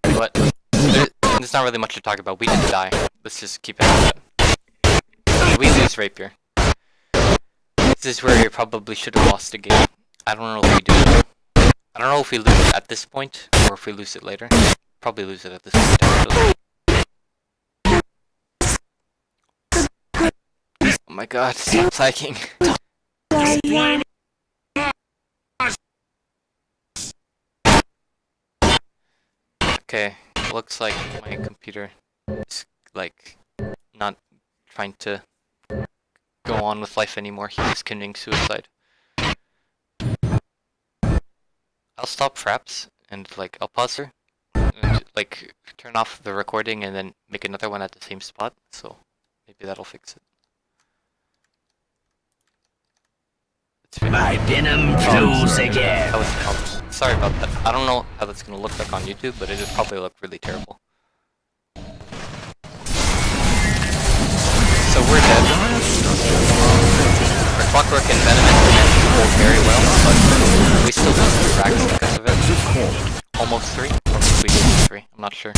But there's not really much to talk about. We didn't die. Let's just keep it at that. We lose Rapier. This is where you probably should have lost the game. I don't know if we do. I don't know if we lose it at this point or if we lose it later. Probably lose it at this point actually. Oh my god, stop lagging. Okay, looks like my computer is like not trying to go on with life anymore. He's committing suicide. I'll stop fraps and like I'll pause her and like turn off the recording and then make another one at the same spot. So maybe that'll fix it. My venom flows again. Sorry about that. I don't know how that's gonna look like on YouTube, but it would probably look really terrible. So we're dead. Our Clockwork and Venomous managed to hold very well, but we still lose 2 racks because of it. Almost 3, or we lose 3. I'm not sure.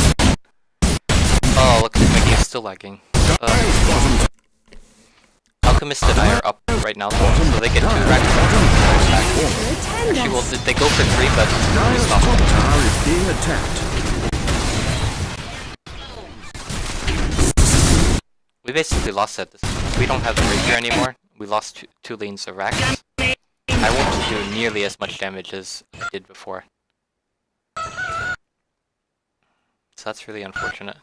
Oh, look, my game's still lagging. Alchemist and I are up right now, so they get 2 racks. Actually, well, they go for 3, but we stop. Top tower is being attacked. We basically lost at this point. We don't have the Rapier anymore. We lost 2 lanes of racks. I won't do nearly as much damage as I did before. So that's really unfortunate.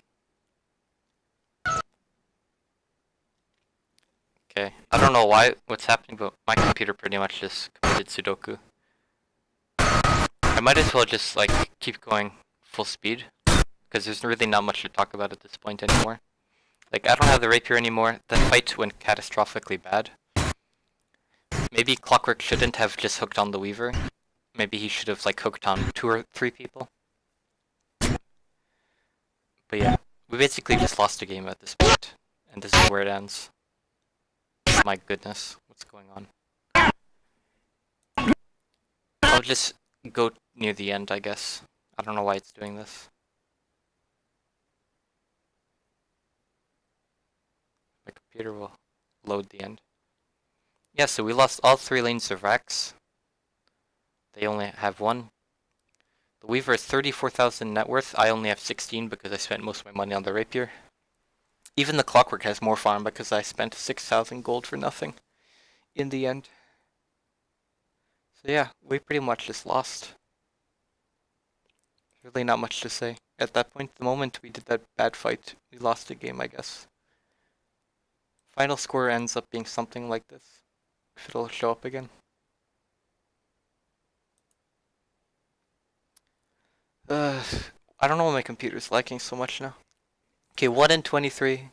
Okay, I don't know what's happening, but my computer pretty much just committed Sudoku. I might as well just like keep going full speed, because there's really not much to talk about at this point anymore. Like, I don't have the Rapier anymore. The fight went catastrophically bad. Maybe Clockwork shouldn't have just hooked on the Weaver. Maybe he should have like hooked on 2 or 3 people. But yeah, we basically just lost the game at this point, and this is where it ends. My goodness, what's going on? I'll just go near the end, I guess. I don't know why it's doing this. My computer will load the end. Yeah, so we lost all 3 lanes of racks. They only have 1. The Weaver is 34,000 net worth. I only have 16 because I spent most of my money on the Rapier. Even the Clockwork has more farm because I spent 6,000 gold for nothing in the end. So yeah, we pretty much just lost. Really not much to say. At that point, the moment we did that bad fight, we lost the game, I guess. Final score ends up being something like this. If it'll show up again. I don't know why my computer's lagging so much now. Okay, 1 and 23,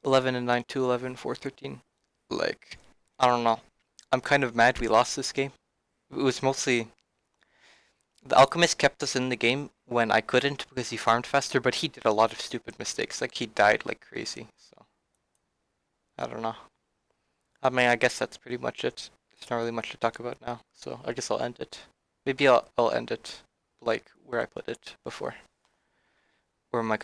11 and 9, 2, 11, 4, 13. Like, I don't know. I'm kind of mad we lost this game. It was mostly... The Alchemist kept us in the game when I couldn't because he farmed faster, but he did a lot of stupid mistakes. Like, he died like crazy, so... I don't know. I mean, I guess that's pretty much it. There's not really much to talk about now, so I guess I'll end it. Maybe I'll end it like where I put it before. Where my